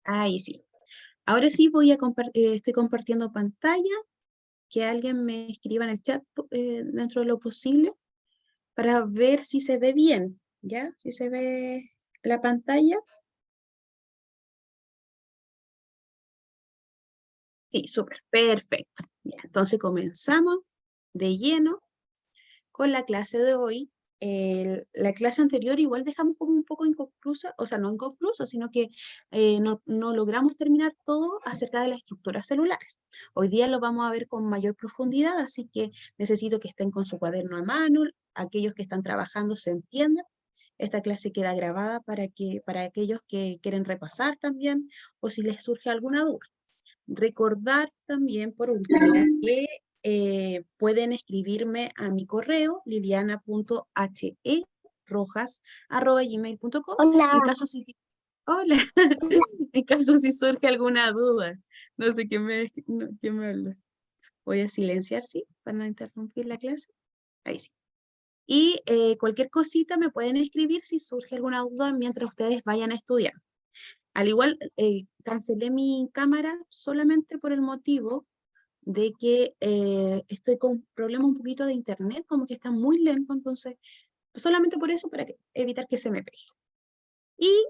Ahí sí. Ahora sí voy a estoy compartiendo pantalla, que alguien me escriba en el chat dentro de lo posible para ver si se ve bien, ¿ya? Si se ve la pantalla. Sí, súper, perfecto. Ya, entonces comenzamos de lleno con la clase de hoy. La clase anterior igual dejamos como un poco inconclusa, o sea, no inconclusa, sino que no logramos terminar todo acerca de las estructuras celulares. Hoy día lo vamos a ver con mayor profundidad, así que necesito que estén con su cuaderno a mano, aquellos que están trabajando se entiendan. Esta clase queda grabada para aquellos que quieren repasar también o si les surge alguna duda. Recordar también, por último, que pueden escribirme a mi correo liliana.herojas@gmail.com Hola, en caso si hola, en caso si surge alguna duda. No sé quién me habla. Voy a silenciar, sí, para no interrumpir la clase. Ahí sí. Y cualquier cosita me pueden escribir si surge alguna duda mientras ustedes vayan a estudiar. Al igual, cancelé mi cámara solamente por el motivo de que estoy con problemas un poquito de internet, como que está muy lento, entonces, solamente por eso, para evitar que se me pegue. Y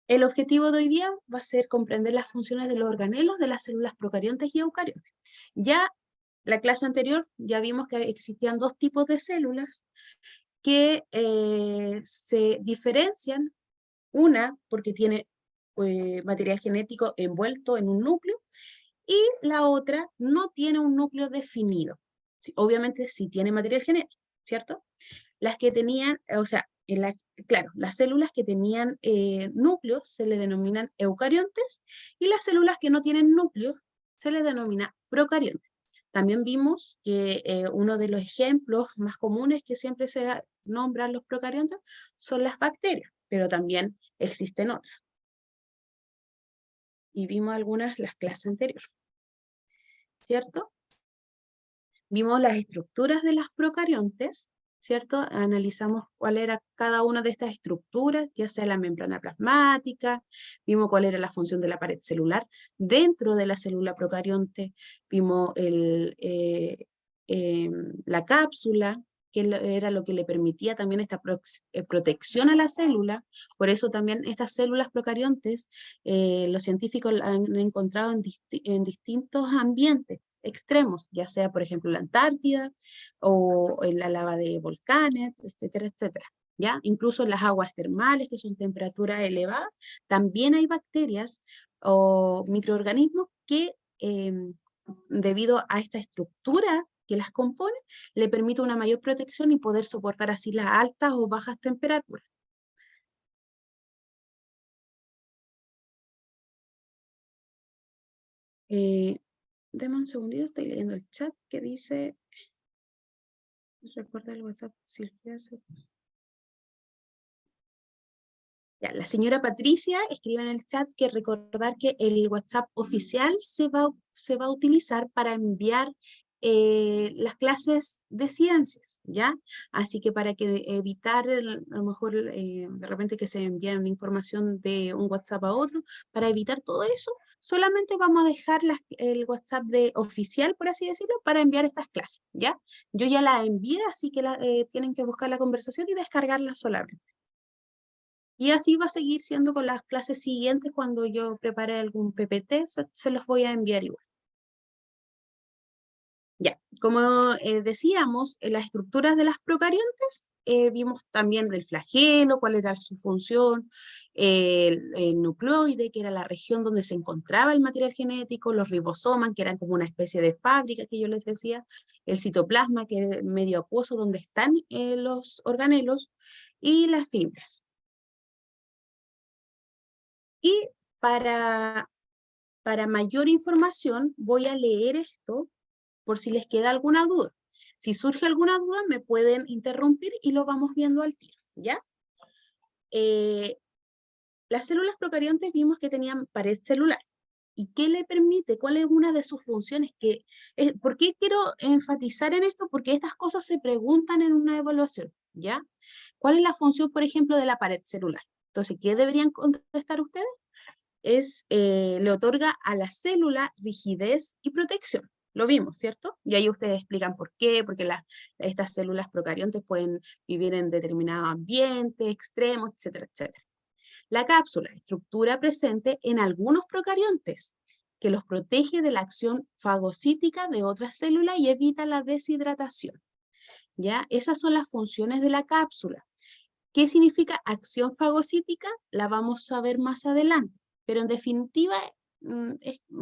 el objetivo de hoy día va a ser comprender las funciones de los organelos de las células procariontes y eucariontes. Ya la clase anterior ya vimos que existían dos tipos de células que se diferencian, una porque tiene material genético envuelto en un núcleo, y la otra no tiene un núcleo definido. Sí, obviamente sí tiene material genético, ¿cierto? Las que tenían, o sea, claro, las células que tenían núcleos se le denominan eucariontes y las células que no tienen núcleos se les denomina procariontes. También vimos que uno de los ejemplos más comunes que siempre se nombran los procariontes son las bacterias, pero también existen otras. Y vimos algunas las clases anteriores, ¿cierto? Vimos las estructuras de las procariontes, ¿cierto? Analizamos cuál era cada una de estas estructuras, ya sea la membrana plasmática, vimos cuál era la función de la pared celular dentro de la célula procarionte, vimos la cápsula, que era lo que le permitía también esta protección a la célula. Por eso también estas células procariontes, los científicos la han encontrado en distintos ambientes extremos, ya sea, por ejemplo, la Antártida o en la lava de volcanes, etcétera, etcétera. ¿Ya? Incluso en las aguas termales, que son temperaturas elevadas, también hay bacterias o microorganismos que, debido a esta estructura que las compone, le permite una mayor protección y poder soportar así las altas o bajas temperaturas. Deme un segundito, estoy leyendo el chat que dice, recuerda el WhatsApp, Silvia. Ya, la señora Patricia escribe en el chat que recordar que el WhatsApp oficial se va a utilizar para enviar las clases de ciencias, ¿ya? Así que para que evitar a lo mejor de repente que se envíe una información de un WhatsApp a otro, para evitar todo eso, solamente vamos a dejar el WhatsApp de oficial, por así decirlo, para enviar estas clases, ¿ya? Yo ya la envié, así que tienen que buscar la conversación y descargarla solamente. Y así va a seguir siendo con las clases siguientes cuando yo prepare algún PPT, se los voy a enviar igual. Ya, como decíamos, en las estructuras de las procariontes, vimos también el flagelo, cuál era su función, el nucleoide, que era la región donde se encontraba el material genético, los ribosomas, que eran como una especie de fábrica que yo les decía, el citoplasma, que es el medio acuoso donde están los organelos, y las fibras. Y para mayor información voy a leer esto por si les queda alguna duda. Si surge alguna duda me pueden interrumpir y lo vamos viendo al tiro, ¿ya? Las células procariontes vimos que tenían pared celular. ¿Y qué le permite? ¿Cuál es una de sus funciones? ¿Por qué quiero enfatizar en esto? Porque estas cosas se preguntan en una evaluación, ¿ya? ¿Cuál es la función, por ejemplo, de la pared celular? Entonces, ¿qué deberían contestar ustedes? le otorga a la célula rigidez y protección. Lo vimos, ¿cierto? Y ahí ustedes explican por qué, porque estas células procariontes pueden vivir en determinados ambientes, extremos, etcétera, etcétera. La cápsula, estructura presente en algunos procariontes, que los protege de la acción fagocítica de otras células y evita la deshidratación. ¿Ya? Esas son las funciones de la cápsula. ¿Qué significa acción fagocítica? La vamos a ver más adelante, pero en definitiva,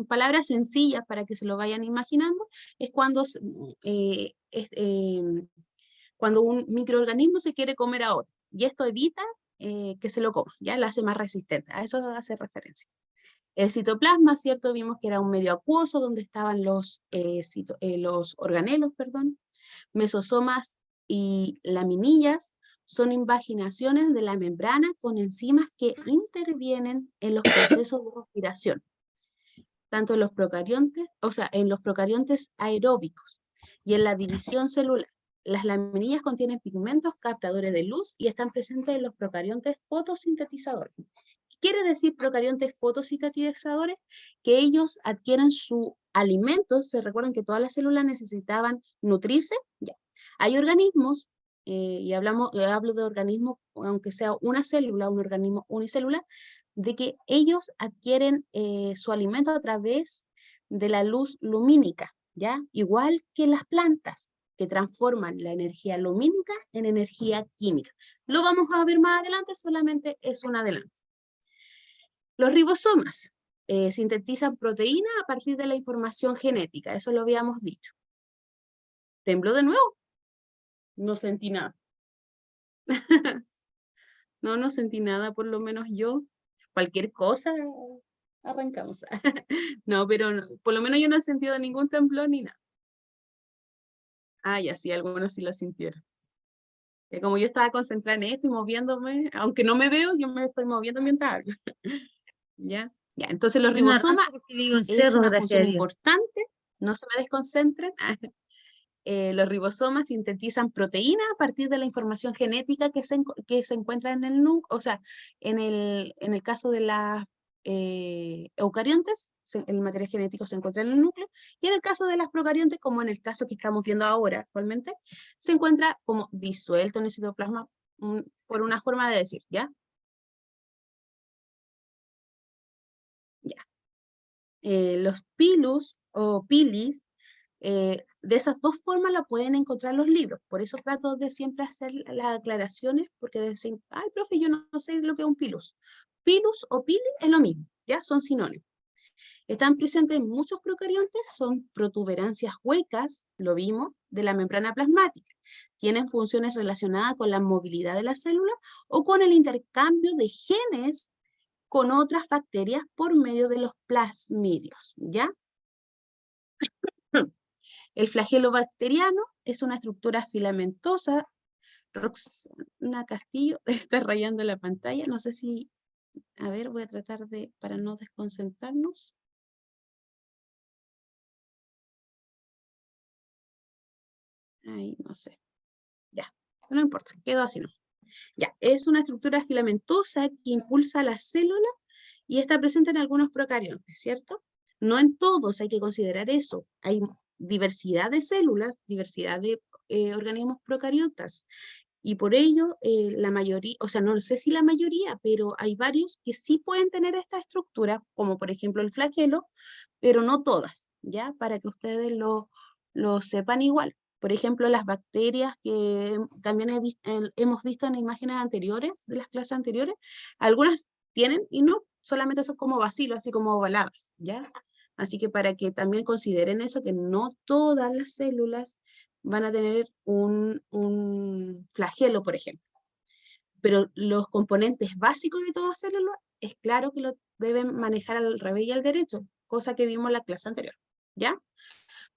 palabras sencillas para que se lo vayan imaginando, es cuando, cuando un microorganismo se quiere comer a otro, y esto evita que se lo coma, ya la hace más resistente, a eso hace referencia. El citoplasma, ¿cierto? Vimos que era un medio acuoso donde estaban los organelos, perdón. Mesosomas y laminillas son invaginaciones de la membrana con enzimas que intervienen en los procesos de respiración, tanto en los procariontes, o sea, en los procariontes aeróbicos y en la división celular. Las laminillas contienen pigmentos captadores de luz y están presentes en los procariontes fotosintetizadores. ¿Qué quiere decir procariontes fotosintetizadores? Que ellos adquieren su alimento. ¿Se recuerdan que todas las células necesitaban nutrirse? Ya. Hay organismos, y hablo de organismos, aunque sea una célula, un organismo unicelular, de que ellos adquieren su alimento a través de la luz lumínica, ¿ya? Igual que las plantas, que transforman la energía lumínica en energía química. Lo vamos a ver más adelante, solamente es un adelanto. Los ribosomas sintetizan proteínas a partir de la información genética, eso lo habíamos dicho. ¿Tembló de nuevo? No sentí nada. No sentí nada, por lo menos yo. Cualquier cosa, arrancamos. No, pero no, por lo menos yo no he sentido ningún temblor ni nada. Ah, ya sí, algunos sí lo sintieron. Como yo estaba concentrada en esto y moviéndome, aunque no me veo, yo me estoy moviendo mientras hablo. ¿Ya? Ya, entonces los ribosomas es una función importante, no se me desconcentren. Los ribosomas sintetizan proteínas a partir de la información genética que se encuentra en el núcleo, o sea, en el caso de las eucariontes, el material genético se encuentra en el núcleo, y en el caso de las procariontes, como en el caso que estamos viendo ahora actualmente, se encuentra como disuelto en el citoplasma, por una forma de decir, ¿ya? Ya. Los pilus o pilis, de esas dos formas la pueden encontrar los libros. Por eso trato de siempre hacer las aclaraciones, porque dicen, ay, profe, yo no sé lo que es un pilus. Pilus o pili es lo mismo, ¿ya? Son sinónimos. Están presentes en muchos procariontes, son protuberancias huecas, lo vimos, de la membrana plasmática. Tienen funciones relacionadas con la movilidad de la célula o con el intercambio de genes con otras bacterias por medio de los plasmidios, ¿ya? El flagelo bacteriano es una estructura filamentosa. Roxana Castillo está rayando la pantalla, no sé si, a ver, voy a tratar de, para no desconcentrarnos. Ay, no sé, ya, no importa, quedó así, ¿no? Ya, es una estructura filamentosa que impulsa a la célula y está presente en algunos procariontes, ¿cierto? No en todos, hay que considerar eso. Hay diversidad de células, diversidad de organismos procariotas, y por ello la mayoría, o sea, no sé si la mayoría, pero hay varios que sí pueden tener esta estructura, como por ejemplo el flagelo, pero no todas, ¿ya? Para que ustedes lo sepan igual. Por ejemplo, las bacterias que también hemos visto en imágenes anteriores, de las clases anteriores, algunas tienen y no, solamente son como bacilos, así como ovaladas, ¿ya? Así que para que también consideren eso, que no todas las células van a tener un flagelo, por ejemplo. Pero los componentes básicos de toda célula, es claro que lo deben manejar al revés y al derecho, cosa que vimos en la clase anterior, ¿ya?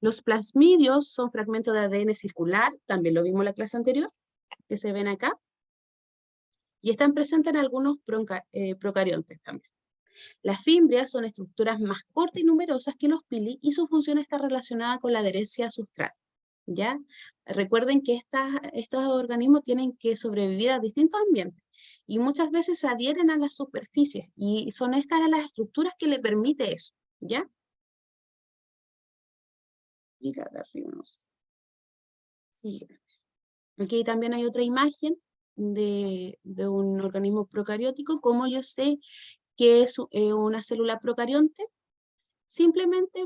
Los plasmidios son fragmentos de ADN circular, también lo vimos en la clase anterior, que se ven acá, y están presentes en algunos procariontes también. Las fimbrias son estructuras más cortas y numerosas que los pili, y su función está relacionada con la adherencia a sustrato, ¿ya? Recuerden que estos organismos tienen que sobrevivir a distintos ambientes y muchas veces se adhieren a las superficies y son estas las estructuras que le permite eso, ¿ya? Y la de arriba no. Sí. Aquí también hay otra imagen de un organismo procariótico. ¿Cómo yo sé que es una célula procarionte? Simplemente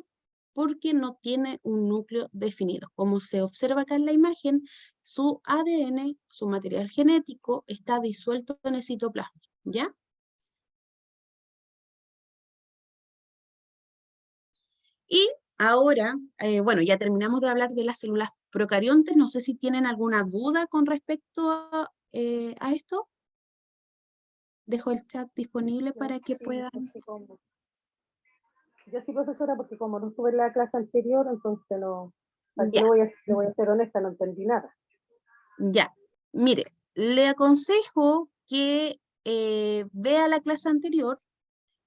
porque no tiene un núcleo definido. Como se observa acá en la imagen, su ADN, su material genético, está disuelto en el citoplasma, ¿ya? Y ahora, bueno, ya terminamos de hablar de las células procariontes. No sé si tienen alguna duda con respecto a esto. Dejo el chat disponible para que puedan... Yo sí, profesora, porque como no estuve en la clase anterior, entonces no, aquí Ya, le voy a ser honesta, no entendí nada. ya. Mire, le aconsejo que vea la clase anterior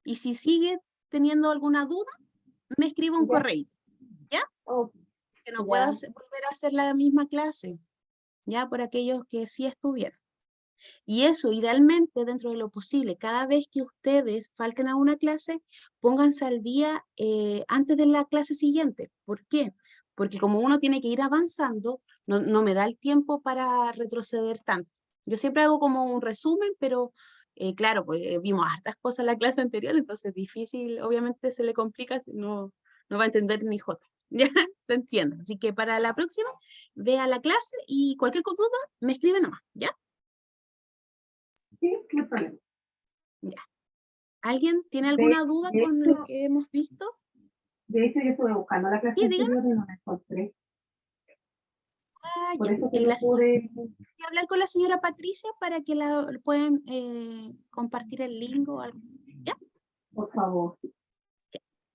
y si sigue teniendo alguna duda, me escriba un Ya, correo, ¿ya? oh, Que no pueda ya, volver a hacer la misma clase, ¿ya? Por aquellos que sí estuvieron. Y eso, idealmente, dentro de lo posible, cada vez que ustedes falten a una clase, pónganse al día antes de la clase siguiente. ¿Por qué? Porque como uno tiene que ir avanzando, no me da el tiempo para retroceder tanto. Yo siempre hago como un resumen, pero claro, pues vimos hartas cosas en la clase anterior, entonces difícil, obviamente se le complica, no va a entender ni jota. ¿Ya? Se entiende. Así que para la próxima, vea la clase y cualquier duda me escribe nomás, ¿ya? sí, no hay problema. Ya. ¿Alguien tiene De, alguna duda de con lo hecho, que hemos visto? de hecho, yo estuve buscando la clase Sí, dígame. anterior y no la encontré. Ah, Por ya. eso que La no señora, pude, voy a hablar con la señora Patricia para que la pueden compartir el link o algo. ¿Ya? por favor.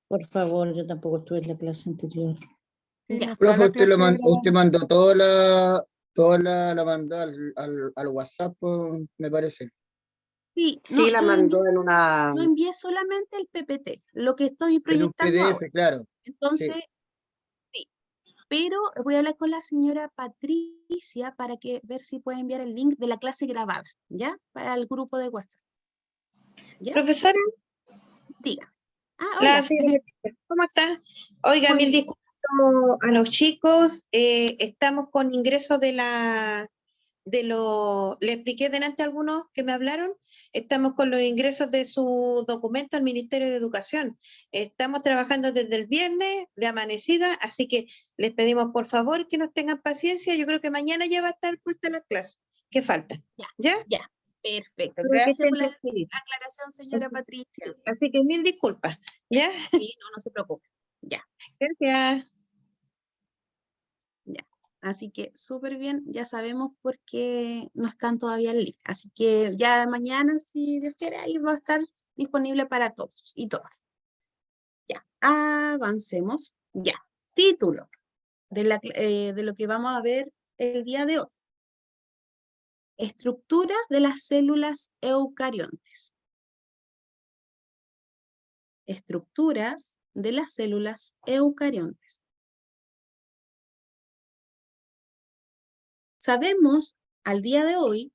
Por favor, yo tampoco estuve en la clase anterior. Sí, Ya. no está Profe, la usted, clase grabada. usted mandó la mandó al WhatsApp, pues, me parece. Sí, no, Sí, la mandó en una... yo envié solamente el PPT, lo que estoy En un proyectando ahora. PDF, claro. Entonces, Sí. sí. Pero voy a hablar con la señora Patricia para ver si puede enviar el link de la clase grabada, ¿ya? Para el grupo de WhatsApp. ¿Ya? Profesora, Diga. Ah, la hola. señora, ¿cómo está? Oiga, Muy mil bien. disculpas a los chicos. Estamos con ingresos le expliqué delante a algunos que me hablaron, estamos con los ingresos de su documento al Ministerio de Educación. Estamos trabajando desde el viernes de amanecida, así que les pedimos por favor que nos tengan paciencia. Yo creo que mañana ya va a estar puesta la clase. ¿Qué falta? Ya, ¿Ya? ya. Perfecto. Para que Gracias estén por la tranquilitos. aclaración, señora Patricia. Así que mil disculpas. ¿Ya? Sí, no se preocupe. Ya, Gracias. ya. Así que súper bien, ya sabemos por qué no están todavía en link. Así que ya mañana, si Dios quiere, ahí va a estar disponible para todos y todas. Ya, avancemos. Ya, título de lo que vamos a ver el día de hoy. Estructuras de las células eucariontes. Estructuras de las células eucariontes. Sabemos al día de hoy,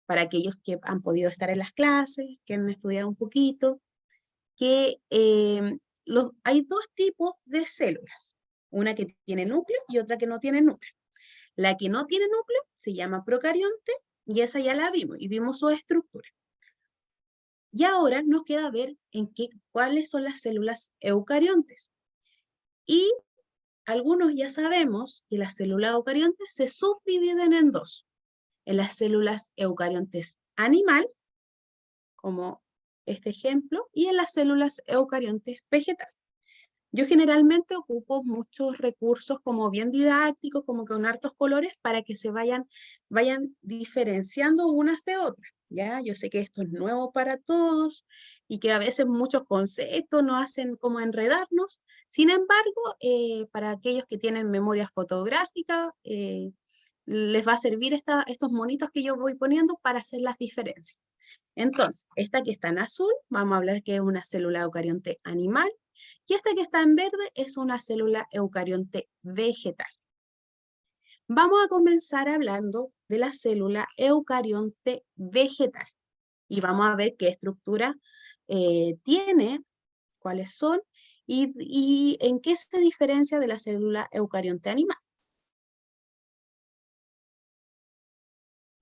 para aquellos que han podido estar en las clases, que han estudiado un poquito, que hay dos tipos de células, una que tiene núcleo y otra que no tiene núcleo. La que no tiene núcleo se llama procarionte y esa ya la vimos y vimos su estructura. Y ahora nos queda ver cuáles son las células eucariontes. Y algunos ya sabemos que las células eucariontes se subdividen en dos. En las células eucariontes animal, como este ejemplo, y en las células eucariontes vegetal. Yo generalmente ocupo muchos recursos como bien didácticos, como con hartos colores, para que se vayan diferenciando unas de otras. ¿Ya? Yo sé que esto es nuevo para todos y que a veces muchos conceptos nos hacen como enredarnos. Sin embargo, para aquellos que tienen memoria fotográfica, les va a servir estos monitos que yo voy poniendo para hacer las diferencias. Entonces, esta que está en azul, vamos a hablar que es una célula eucarionte animal, y esta que está en verde es una célula eucarionte vegetal. Vamos a comenzar hablando de la célula eucarionte vegetal. Y vamos a ver qué estructura tiene, cuáles son, y en qué se diferencia de la célula eucarionte animal.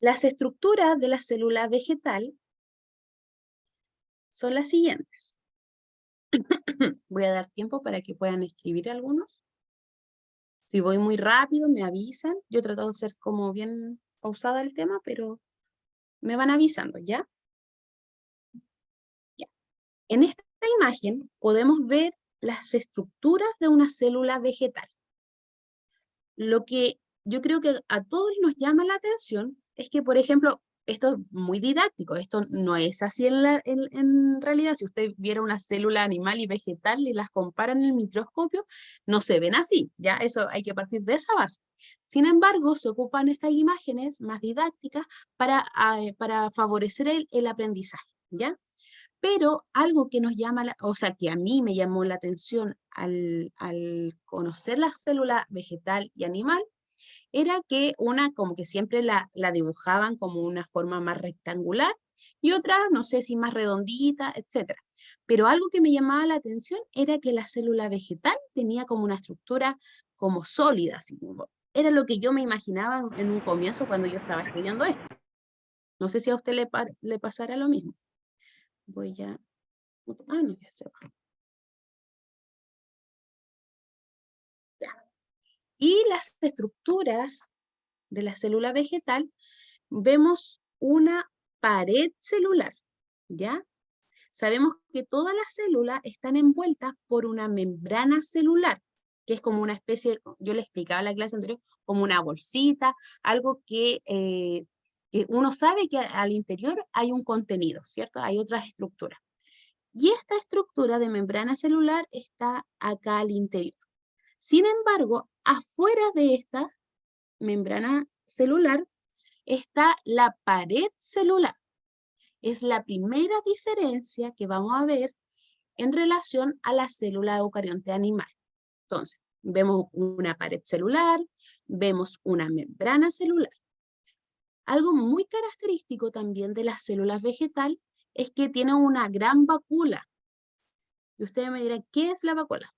Las estructuras de la célula vegetal son las siguientes. Voy a dar tiempo para que puedan escribir algunos. Si voy muy rápido, me avisan. Yo he tratado de ser como bien pausada el tema, pero me van avisando, ¿ya? Ya. En esta imagen podemos ver las estructuras de una célula vegetal. Lo que yo creo que a todos nos llama la atención es que, por ejemplo, esto es muy didáctico, esto no es así en realidad. Si usted viera una célula animal y vegetal y las compara en el microscopio, no se ven así, ya eso hay que partir de esa base. Sin embargo, se ocupan estas imágenes más didácticas para favorecer el aprendizaje, ¿ya? Pero algo que nos llama, o sea, que a mí me llamó la atención al conocer la célula vegetal y animal, era que una como que siempre la dibujaban como una forma más rectangular y otra, no sé si más redondita, etc. Pero algo que me llamaba la atención era que la célula vegetal tenía como una estructura como sólida, así como, era lo que yo me imaginaba en un comienzo cuando yo estaba estudiando esto. No sé si a usted le pasará lo mismo. Voy a... Ah, no, ya se va. Ya. Y las estructuras de la célula vegetal, vemos una pared celular, ¿ya? Sabemos que todas las células están envueltas por una membrana celular, que es como una especie, yo le explicaba en la clase anterior, como una bolsita, algo que uno sabe que al interior hay un contenido, ¿cierto? Hay otras estructuras. Y esta estructura de membrana celular está acá al interior. Sin embargo, afuera de esta membrana celular está la pared celular. Es la primera diferencia que vamos a ver en relación a la célula eucarionte animal. Entonces, vemos una pared celular, vemos una membrana celular. Algo muy característico también de las células vegetal es que tienen una gran vacuola. Y ustedes me dirán, ¿qué es la vacuola?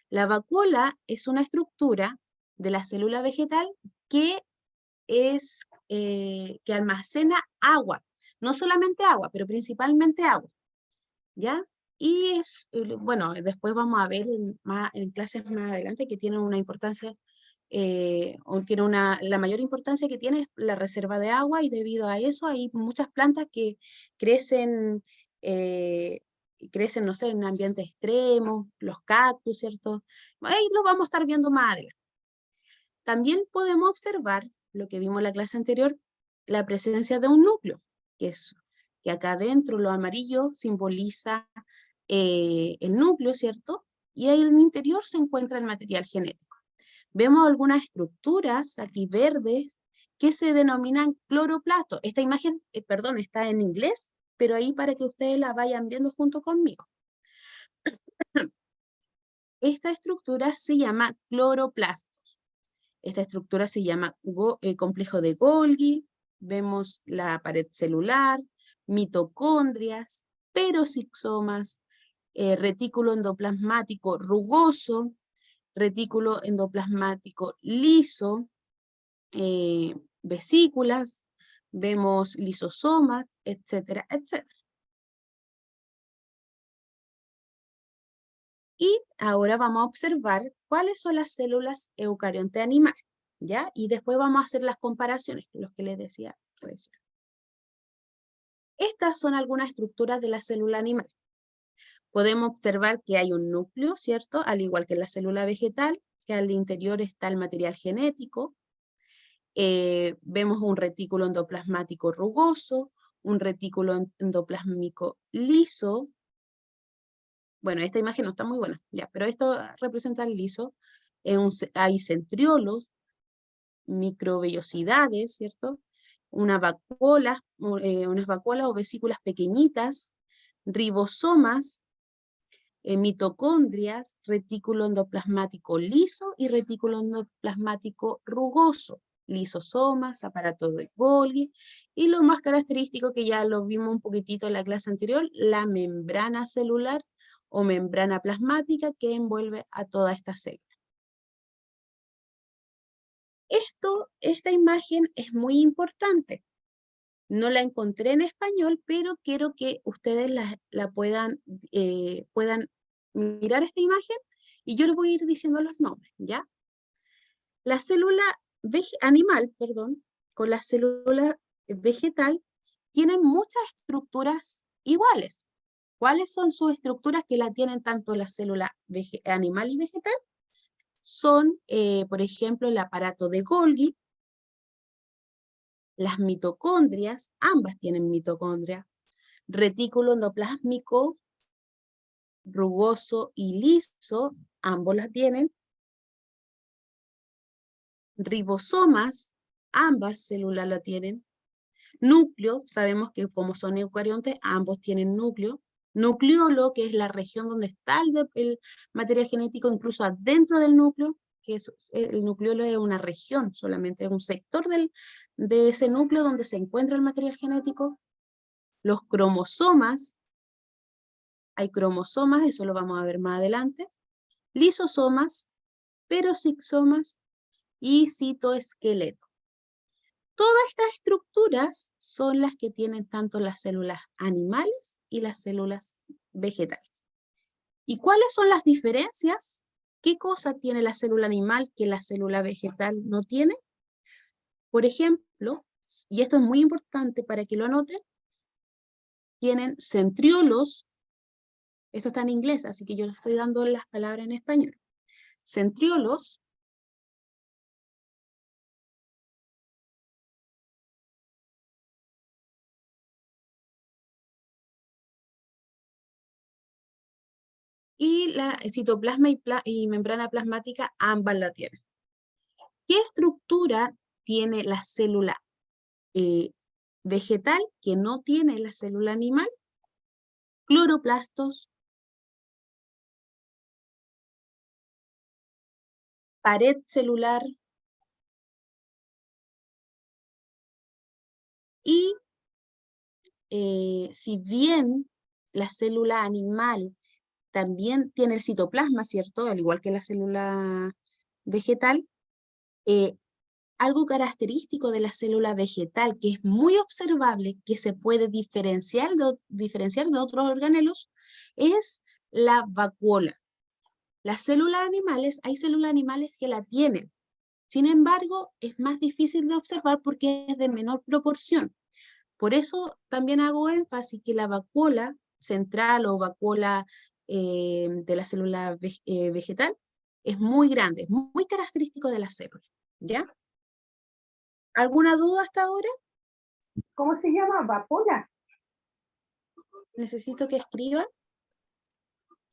La vacuola es una estructura de la célula vegetal que que almacena agua, no solamente agua, pero principalmente agua, ¿ya? Y bueno, después vamos a ver en clases más adelante que tiene una importancia, la mayor importancia que tiene es la reserva de agua, y debido a eso hay muchas plantas que crecen, no sé, en ambientes extremos, los cactus, ¿cierto? Ahí lo vamos a estar viendo más adelante. También podemos observar, lo que vimos en la clase anterior, la presencia de un núcleo, que acá adentro lo amarillo simboliza el núcleo, ¿cierto? Y ahí en el interior se encuentra el material genético. Vemos algunas estructuras aquí verdes que se denominan cloroplastos. Esta imagen, perdón, está en inglés, pero ahí para que ustedes la vayan viendo junto conmigo. Esta estructura se llama cloroplastos. Esta estructura se llama complejo de Golgi. Vemos la pared celular, mitocondrias, peroxisomas, retículo endoplasmático rugoso, retículo endoplasmático liso, vesículas, vemos lisosomas, etcétera, etcétera. Y ahora vamos a observar cuáles son las células eucarionte animal, ¿ya? Y después vamos a hacer las comparaciones, los que les decía recién. Estas son algunas estructuras de la célula animal. Podemos observar que hay un núcleo, ¿cierto? Al igual que en la célula vegetal, que al interior está el material genético. Vemos un retículo endoplasmático rugoso, un retículo endoplasmático liso. Bueno, esta imagen no está muy buena, ya, pero esto representa el liso. Hay centriolos, microvellosidades, ¿cierto? Unas vacuolas o vesículas pequeñitas, ribosomas, mitocondrias, retículo endoplasmático liso y retículo endoplasmático rugoso, lisosomas, aparato de Golgi, y lo más característico que ya lo vimos un poquitito en la clase anterior, la membrana celular o membrana plasmática que envuelve a toda esta célula. Esta imagen es muy importante. No la encontré en español, pero quiero que ustedes la puedan mirar esta imagen y yo les voy a ir diciendo los nombres, ¿ya? La célula animal, con la célula vegetal tienen muchas estructuras iguales. ¿Cuáles son sus estructuras que la tienen tanto la célula animal y vegetal? Son, por ejemplo, el aparato de Golgi, las mitocondrias, ambas tienen mitocondria, retículo endoplásmico rugoso y liso, ambos las tienen, ribosomas, ambas células la tienen, núcleo, sabemos que como son eucariontes, ambos tienen núcleo, nucleolo, que es la región donde está el material genético, incluso adentro del núcleo, que el nucleolo es una región, solamente es un sector de ese núcleo donde se encuentra el material genético. Los cromosomas, hay cromosomas, eso lo vamos a ver más adelante, lisosomas, peroxisomas y citoesqueleto. Todas estas estructuras son las que tienen tanto las células animales y las células vegetales. ¿Y cuáles son las diferencias? ¿Qué cosa tiene la célula animal que la célula vegetal no tiene? Por ejemplo, y esto es muy importante para que lo anoten, tienen centriolos, esto está en inglés, así que yo les estoy dando las palabras en español. Centriolos, y la citoplasma y membrana plasmática, ambas la tienen. ¿Qué estructura tiene la célula vegetal que no tiene la célula animal? Cloroplastos, pared celular y si bien la célula animal también tiene el citoplasma, ¿cierto? Al igual que la célula vegetal, algo característico de la célula vegetal que es muy observable, que se puede diferenciar de otros organelos, es la vacuola. Las células animales, hay células animales que la tienen, sin embargo, es más difícil de observar porque es de menor proporción. Por eso también hago énfasis que la vacuola central o vacuola de la célula vegetal es muy grande, es muy característico de la célula, ¿ya? ¿Alguna duda hasta ahora? ¿Cómo se llama? ¿Vapola? Necesito que escriban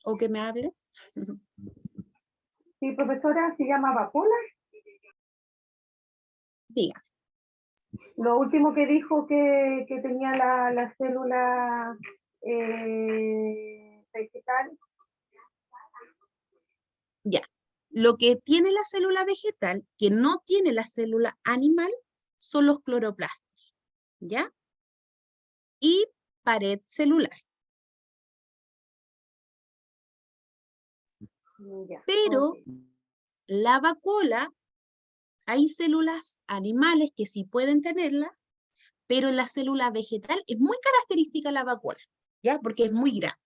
o que me hablen. Sí, profesora, se llama Vapola. Diga. Lo último que dijo que tenía la célula vegetal. Ya. Lo que tiene la célula vegetal, que no tiene la célula animal, son los cloroplastos, ¿ya? Y pared celular. Ya, Pero okay. la vacuola, hay células animales que sí pueden tenerla, pero en la célula vegetal es muy característica la vacuola, ¿ya? Porque es muy grande.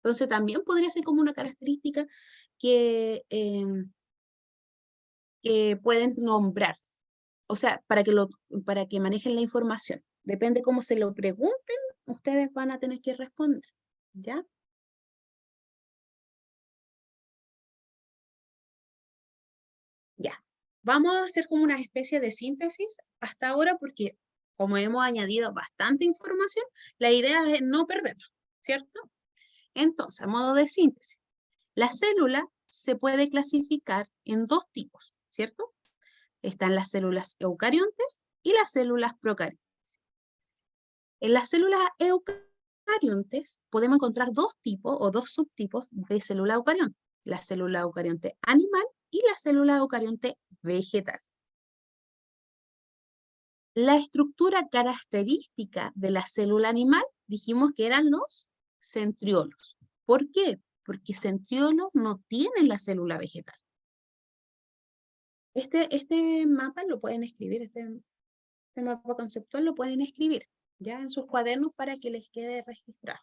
Entonces también podría ser como una característica que pueden nombrar. O sea, para que manejen la información. Depende cómo se lo pregunten, ustedes van a tener que responder, ¿ya? Ya. Vamos a hacer como una especie de síntesis hasta ahora porque como hemos añadido bastante información, la idea es no perderla, ¿cierto? Entonces, a modo de síntesis, la célula se puede clasificar en dos tipos, ¿cierto? Están las células eucariontes y las células procariontes. En las células eucariontes procariontes podemos encontrar dos tipos o dos subtipos de célula eucarionte. La célula eucarionte animal y la célula eucarionte vegetal. La estructura característica de la célula animal dijimos que eran los centriolos. ¿Por qué? Porque centriolos no tienen la célula vegetal. Este mapa lo pueden escribir, este mapa conceptual lo pueden escribir ya en sus cuadernos para que les quede registrado.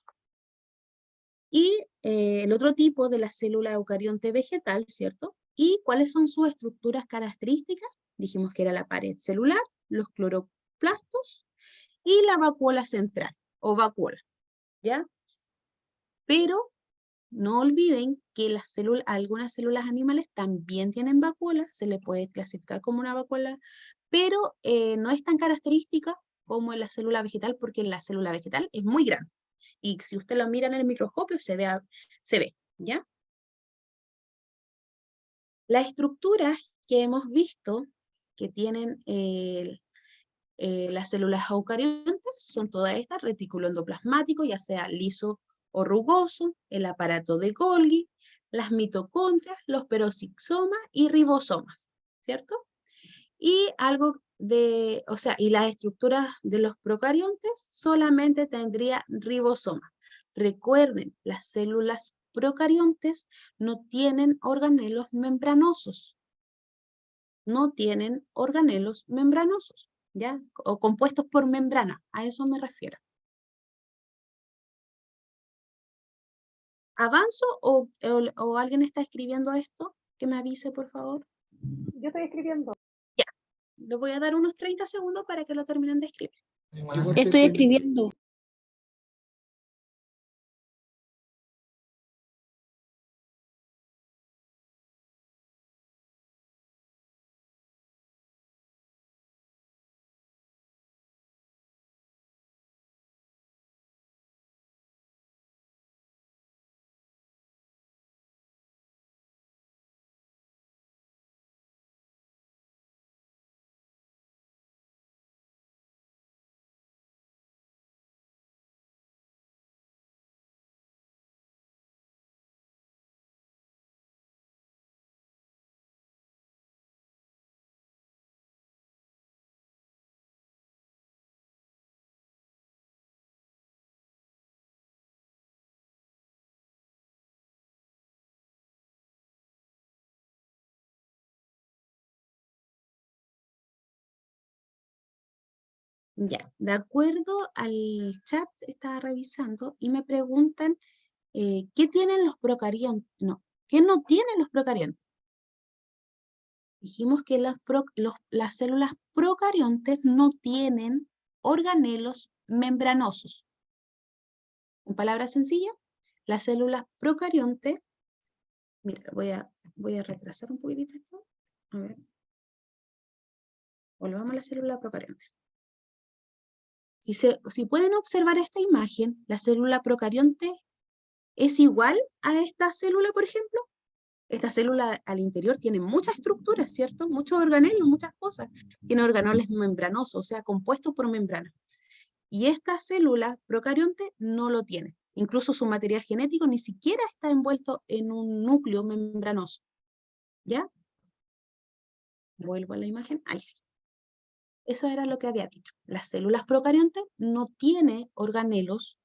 Y el otro tipo de la célula eucarionte vegetal, ¿cierto? ¿Y cuáles son sus estructuras características? Dijimos que era la pared celular, los cloroplastos y la vacuola central, o vacuola, ¿ya? Pero no olviden que las células, algunas células animales también tienen vacuola, se le puede clasificar como una vacuola, pero no es tan característica como en la célula vegetal, porque en la célula vegetal es muy grande. Y si usted lo mira en el microscopio, se ve, ¿ya? Las estructuras que hemos visto que tienen las células eucariontes son todas estas: retículo endoplasmático, ya sea liso o rugoso, el aparato de Golgi, las mitocondrias, los peroxisomas y ribosomas, ¿cierto? Y y las estructuras de los procariontes solamente tendría ribosomas. Recuerden, las células procariontes no tienen organelos membranosos. No tienen organelos membranosos, ¿ya? O compuestos por membrana, a eso me refiero. ¿Avanzo o alguien está escribiendo esto? Que me avise, por favor. Yo estoy escribiendo. Ya, le voy a dar unos 30 segundos para que lo terminen de escribir. Estoy escribiendo. Ya, de acuerdo al chat, estaba revisando y me preguntan ¿qué tienen los procariontes? No, ¿qué no tienen los procariontes? Dijimos que las células procariontes no tienen organelos membranosos. En palabras sencillas, las células procariontes, mira, voy a retrasar un poquitito esto. A ver. Volvamos a la célula procarionte. Si pueden observar esta imagen, la célula procarionte es igual a esta célula, por ejemplo. Esta célula al interior tiene muchas estructuras, ¿cierto? Muchos organelos, muchas cosas. Tiene organelos membranosos, o sea, compuestos por membrana. Y esta célula procarionte no lo tiene. Incluso su material genético ni siquiera está envuelto en un núcleo membranoso. ¿Ya? Vuelvo a la imagen. Ahí sí. Eso era lo que había dicho. Las células procariontes no tienen organelos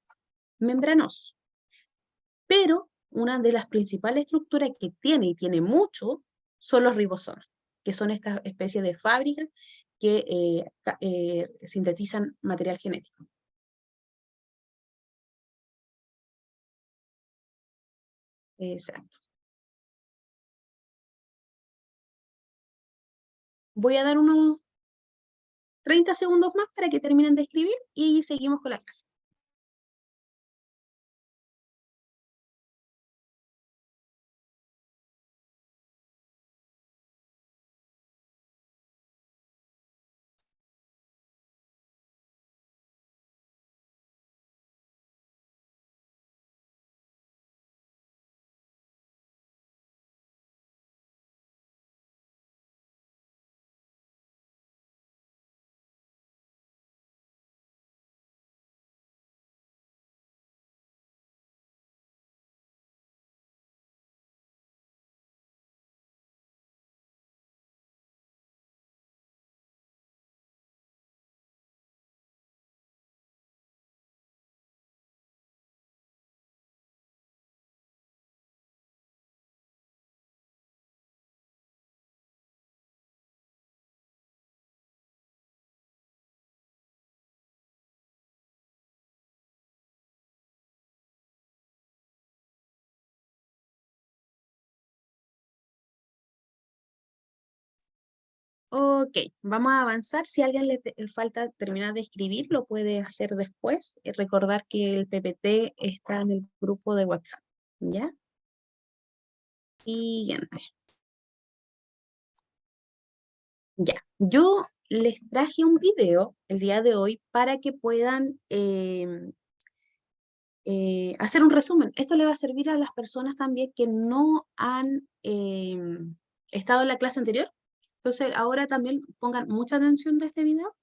membranosos. Pero una de las principales estructuras que tiene, y tiene mucho, son los ribosomas, que son estas especies de fábricas que sintetizan material genético. Exacto. Voy a dar unos 30 segundos más para que terminen de escribir y seguimos con la clase. Ok, vamos a avanzar. Si a alguien le falta terminar de escribir, lo puede hacer después. Recordar que el PPT está en el grupo de WhatsApp. ¿Ya? Siguiente. Ya, yo les traje un video el día de hoy para que puedan hacer un resumen. Esto le va a servir a las personas también que no han estado en la clase anterior. Entonces, ahora también pongan mucha atención de este video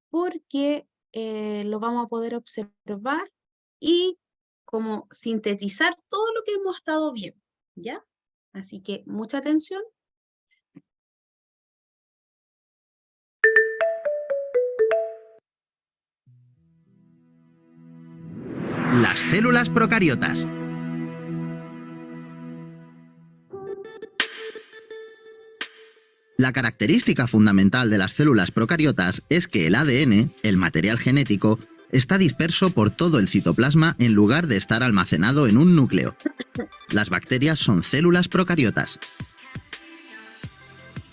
porque lo vamos a poder observar y como sintetizar todo lo que hemos estado viendo, ¿ya? Así que mucha atención. Las células procariotas. La característica fundamental de las células procariotas es que el ADN, el material genético, está disperso por todo el citoplasma en lugar de estar almacenado en un núcleo. Las bacterias son células procariotas.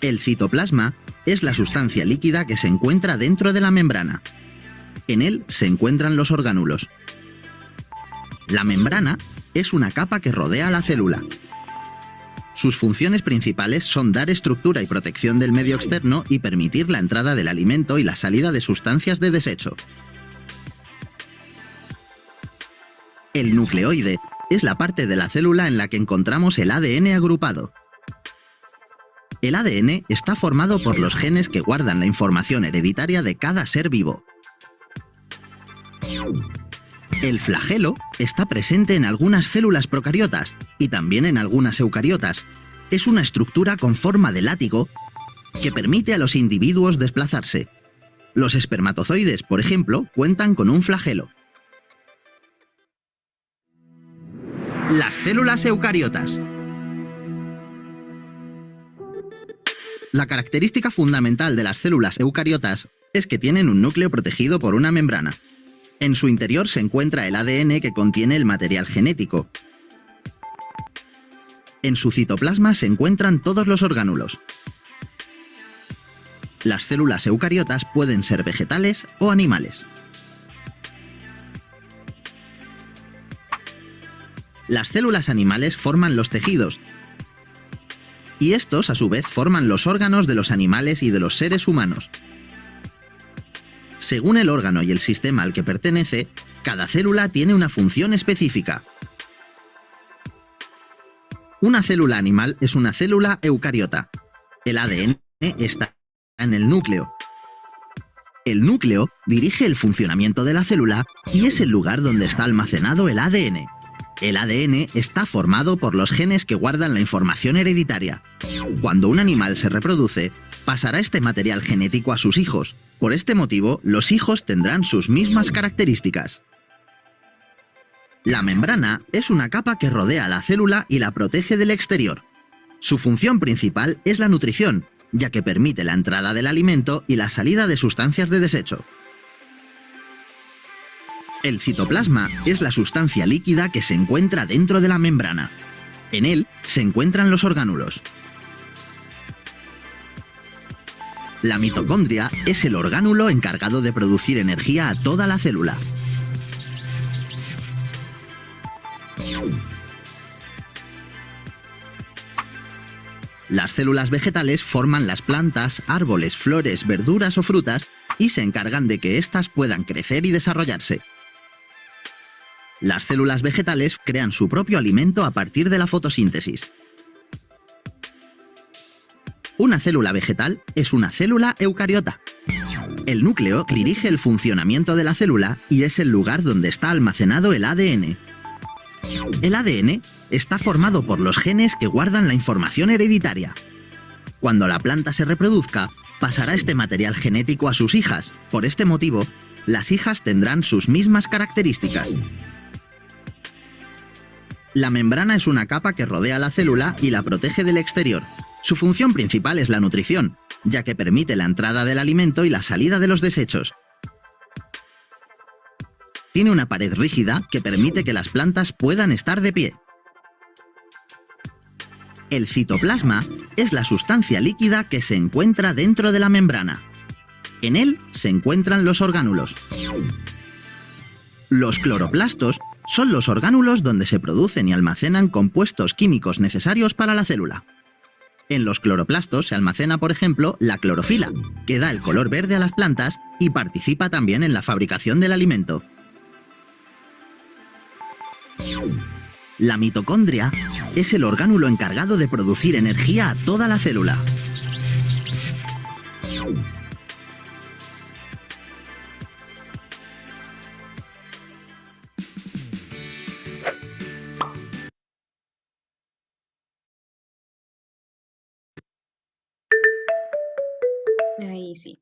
El citoplasma es la sustancia líquida que se encuentra dentro de la membrana. En él se encuentran los orgánulos. La membrana es una capa que rodea a la célula. Sus funciones principales son dar estructura y protección del medio externo y permitir la entrada del alimento y la salida de sustancias de desecho. El nucleoide es la parte de la célula en la que encontramos el ADN agrupado. El ADN está formado por los genes que guardan la información hereditaria de cada ser vivo. El flagelo está presente en algunas células procariotas y también en algunas eucariotas. Es una estructura con forma de látigo que permite a los individuos desplazarse. Los espermatozoides, por ejemplo, cuentan con un flagelo. Las células eucariotas. La característica fundamental de las células eucariotas es que tienen un núcleo protegido por una membrana. En su interior se encuentra el ADN que contiene el material genético. En su citoplasma se encuentran todos los orgánulos. Las células eucariotas pueden ser vegetales o animales. Las células animales forman los tejidos, y estos a su vez forman los órganos de los animales y de los seres humanos. Según el órgano y el sistema al que pertenece, cada célula tiene una función específica. Una célula animal es una célula eucariota. El ADN está en el núcleo. El núcleo dirige el funcionamiento de la célula y es el lugar donde está almacenado el ADN. El ADN está formado por los genes que guardan la información hereditaria. Cuando un animal se reproduce, pasará este material genético a sus hijos. Por este motivo, los hijos tendrán sus mismas características. La membrana es una capa que rodea a la célula y la protege del exterior. Su función principal es la nutrición, ya que permite la entrada del alimento y la salida de sustancias de desecho. El citoplasma es la sustancia líquida que se encuentra dentro de la membrana. En él se encuentran los orgánulos. La mitocondria es el orgánulo encargado de producir energía a toda la célula. Las células vegetales forman las plantas, árboles, flores, verduras o frutas y se encargan de que éstas puedan crecer y desarrollarse. Las células vegetales crean su propio alimento a partir de la fotosíntesis. Una célula vegetal es una célula eucariota. El núcleo dirige el funcionamiento de la célula y es el lugar donde está almacenado el ADN. El ADN está formado por los genes que guardan la información hereditaria. Cuando la planta se reproduzca, pasará este material genético a sus hijas. Por este motivo, las hijas tendrán sus mismas características. La membrana es una capa que rodea la célula y la protege del exterior. Su función principal es la nutrición, ya que permite la entrada del alimento y la salida de los desechos. Tiene una pared rígida que permite que las plantas puedan estar de pie. El citoplasma es la sustancia líquida que se encuentra dentro de la membrana. En él se encuentran los orgánulos. Los cloroplastos son los orgánulos donde se producen y almacenan compuestos químicos necesarios para la célula. En los cloroplastos se almacena, por ejemplo, la clorofila, que da el color verde a las plantas y participa también en la fabricación del alimento. La mitocondria es el orgánulo encargado de producir energía a toda la célula. Ahí sí.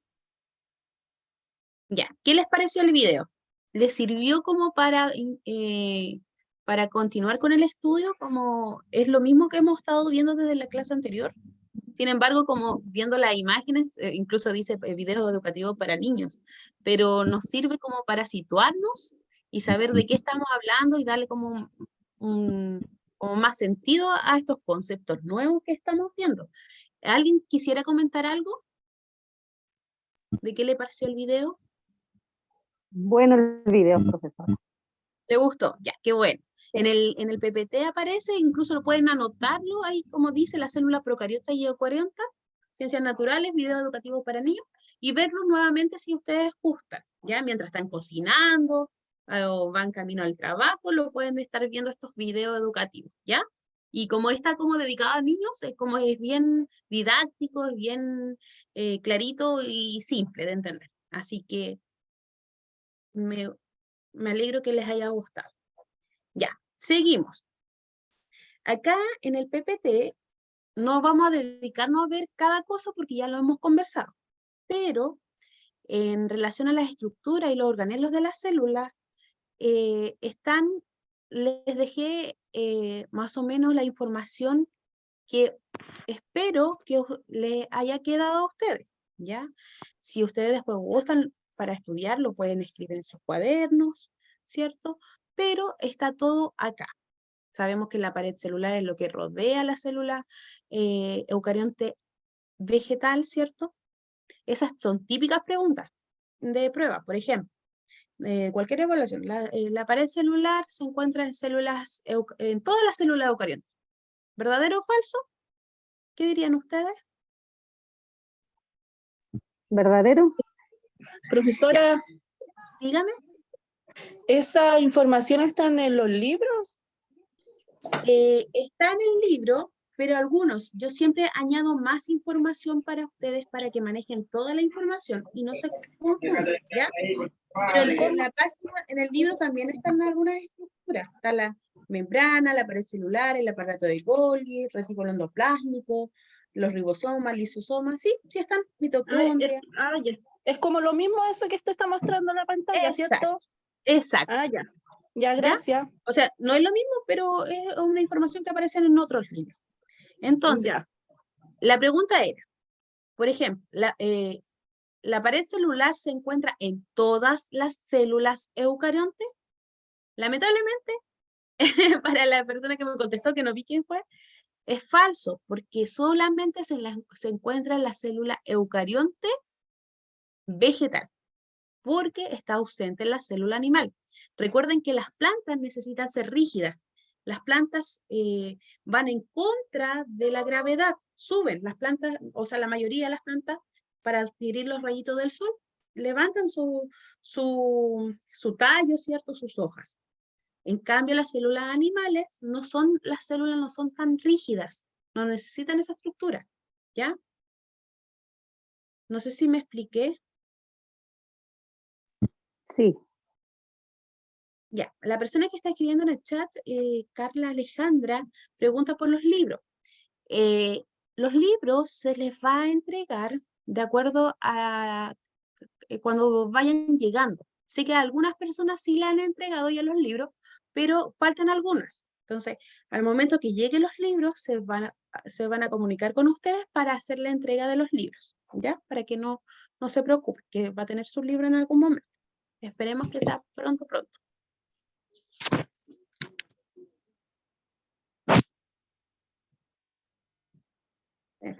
Ya, ¿qué les pareció el video? ¿Les sirvió como para continuar con el estudio? Como es lo mismo que hemos estado viendo desde la clase anterior. Sin embargo, como viendo las imágenes, incluso dice video educativo para niños, pero nos sirve como para situarnos y saber de qué estamos hablando y darle como como más sentido a estos conceptos nuevos que estamos viendo. ¿Alguien quisiera comentar algo? ¿De qué le pareció el video? Bueno el video, profesor. ¿Le gustó? Ya, qué bueno. En el PPT aparece, incluso lo pueden anotarlo, ahí como dice la célula procariota y eucariota, ciencias naturales, video educativo para niños, y verlo nuevamente si ustedes gustan, ¿ya? Mientras están cocinando o van camino al trabajo, lo pueden estar viendo estos videos educativos, ¿ya? Y como está como dedicado a niños, como es bien didáctico, es bien clarito y simple de entender. Así que me alegro que les haya gustado. Ya, seguimos. Acá en el PPT no vamos a dedicarnos a ver cada cosa porque ya lo hemos conversado, pero en relación a la estructura y los organelos de las células, les dejé más o menos la información que espero que les haya quedado a ustedes, ¿ya? Si ustedes después gustan para estudiar, lo pueden escribir en sus cuadernos, ¿cierto? Pero está todo acá. Sabemos que la pared celular es lo que rodea la célula eucarionte vegetal, ¿cierto? Esas son típicas preguntas de prueba. Por ejemplo, cualquier evaluación. La pared celular se encuentra en todas las células eucariontes. ¿Verdadero o falso? ¿Qué dirían ustedes? ¿Verdadero? Profesora, Dígame. ¿esa información está en los libros? Está en el libro, pero algunos, yo siempre añado más información para ustedes para que manejen toda la información y no se confundan, ¿ya? Pero en el libro también están algunas estructuras. Está la membrana, la pared celular, el aparato de Golgi, retículo endoplásmico, los ribosomas, lisosomas, sí están, mitocondria. Ya. Es como lo mismo eso que usted está mostrando en la pantalla, ¿cierto? Exacto. Ya. Ya, gracias. O sea, no es lo mismo, pero es una información que aparece en otros libros. Entonces, Ya. la pregunta era, por ejemplo, ¿la pared celular se encuentra en todas las células eucariontes? Lamentablemente, para la persona que me contestó, que no vi quién fue, es falso, porque solamente se encuentra en la célula eucarionte vegetal, porque está ausente en la célula animal. Recuerden que las plantas necesitan ser rígidas. Las plantas van en contra de la gravedad, suben las plantas, o sea, la mayoría de las plantas, para adquirir los rayitos del sol, levantan su tallo, ¿cierto? Sus hojas. En cambio, las células animales las células no son tan rígidas, no necesitan esa estructura, ¿ya? No sé si me expliqué. Sí. Ya, la persona que está escribiendo en el chat, Carla Alejandra, pregunta por los libros. Los libros se les va a entregar de acuerdo a cuando vayan llegando. Sé que a algunas personas sí le han entregado ya los libros, pero faltan algunas. Entonces, al momento que lleguen los libros, se van a comunicar con ustedes para hacer la entrega de los libros, ¿ya? Para que no se preocupe, que va a tener su libro en algún momento. Esperemos que sea pronto.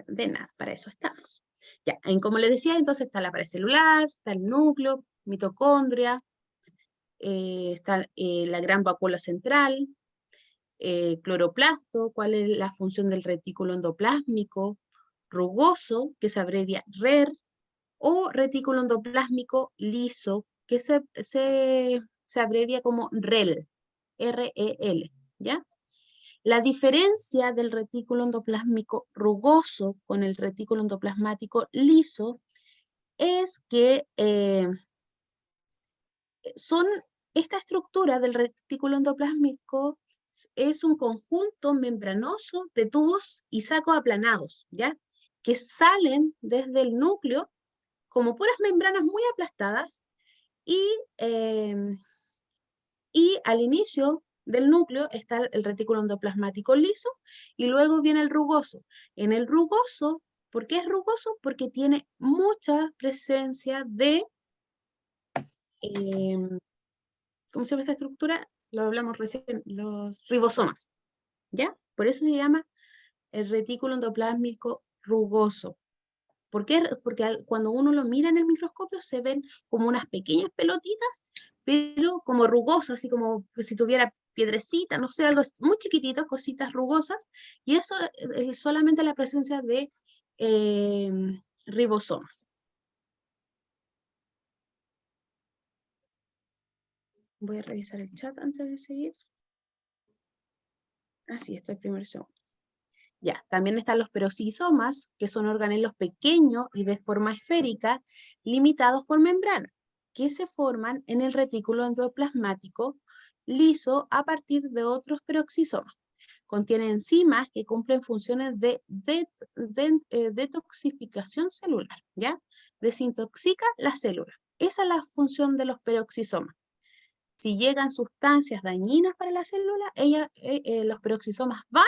De nada, para eso estamos. Ya, como les decía, entonces está la pared celular, está el núcleo, mitocondria, está la gran vacuola central, cloroplasto, cuál es la función del retículo endoplásmico, rugoso, que se abrevia RER, o retículo endoplásmico liso, que se abrevia como REL, R-E-L, ¿ya? La diferencia del retículo endoplásmico rugoso con el retículo endoplasmático liso es que esta estructura del retículo endoplásmico es un conjunto membranoso de tubos y sacos aplanados, ¿ya? Que salen desde el núcleo como puras membranas muy aplastadas y al inicio del núcleo está el retículo endoplasmático liso y luego viene el rugoso. En el rugoso, ¿por qué es rugoso? Porque tiene mucha presencia de, ¿cómo se llama esta estructura? Lo hablamos recién, los ribosomas, ¿ya? Por eso se llama el retículo endoplásmico rugoso. ¿Por qué? Porque cuando uno lo mira en el microscopio se ven como unas pequeñas pelotitas, pero como rugosas, así como si tuviera piedrecita, no sé, algo muy chiquitito, cositas rugosas, y eso es solamente la presencia de ribosomas. Voy a revisar el chat antes de seguir. Así está el primer segundo. Ya, también están los peroxisomas, que son organelos pequeños y de forma esférica, limitados por membrana, que se forman en el retículo endoplasmático liso a partir de otros peroxisomas. Contiene enzimas que cumplen funciones de detoxificación celular, ¿ya? Desintoxica la célula. Esa es la función de los peroxisomas. Si llegan sustancias dañinas para la célula, los peroxisomas van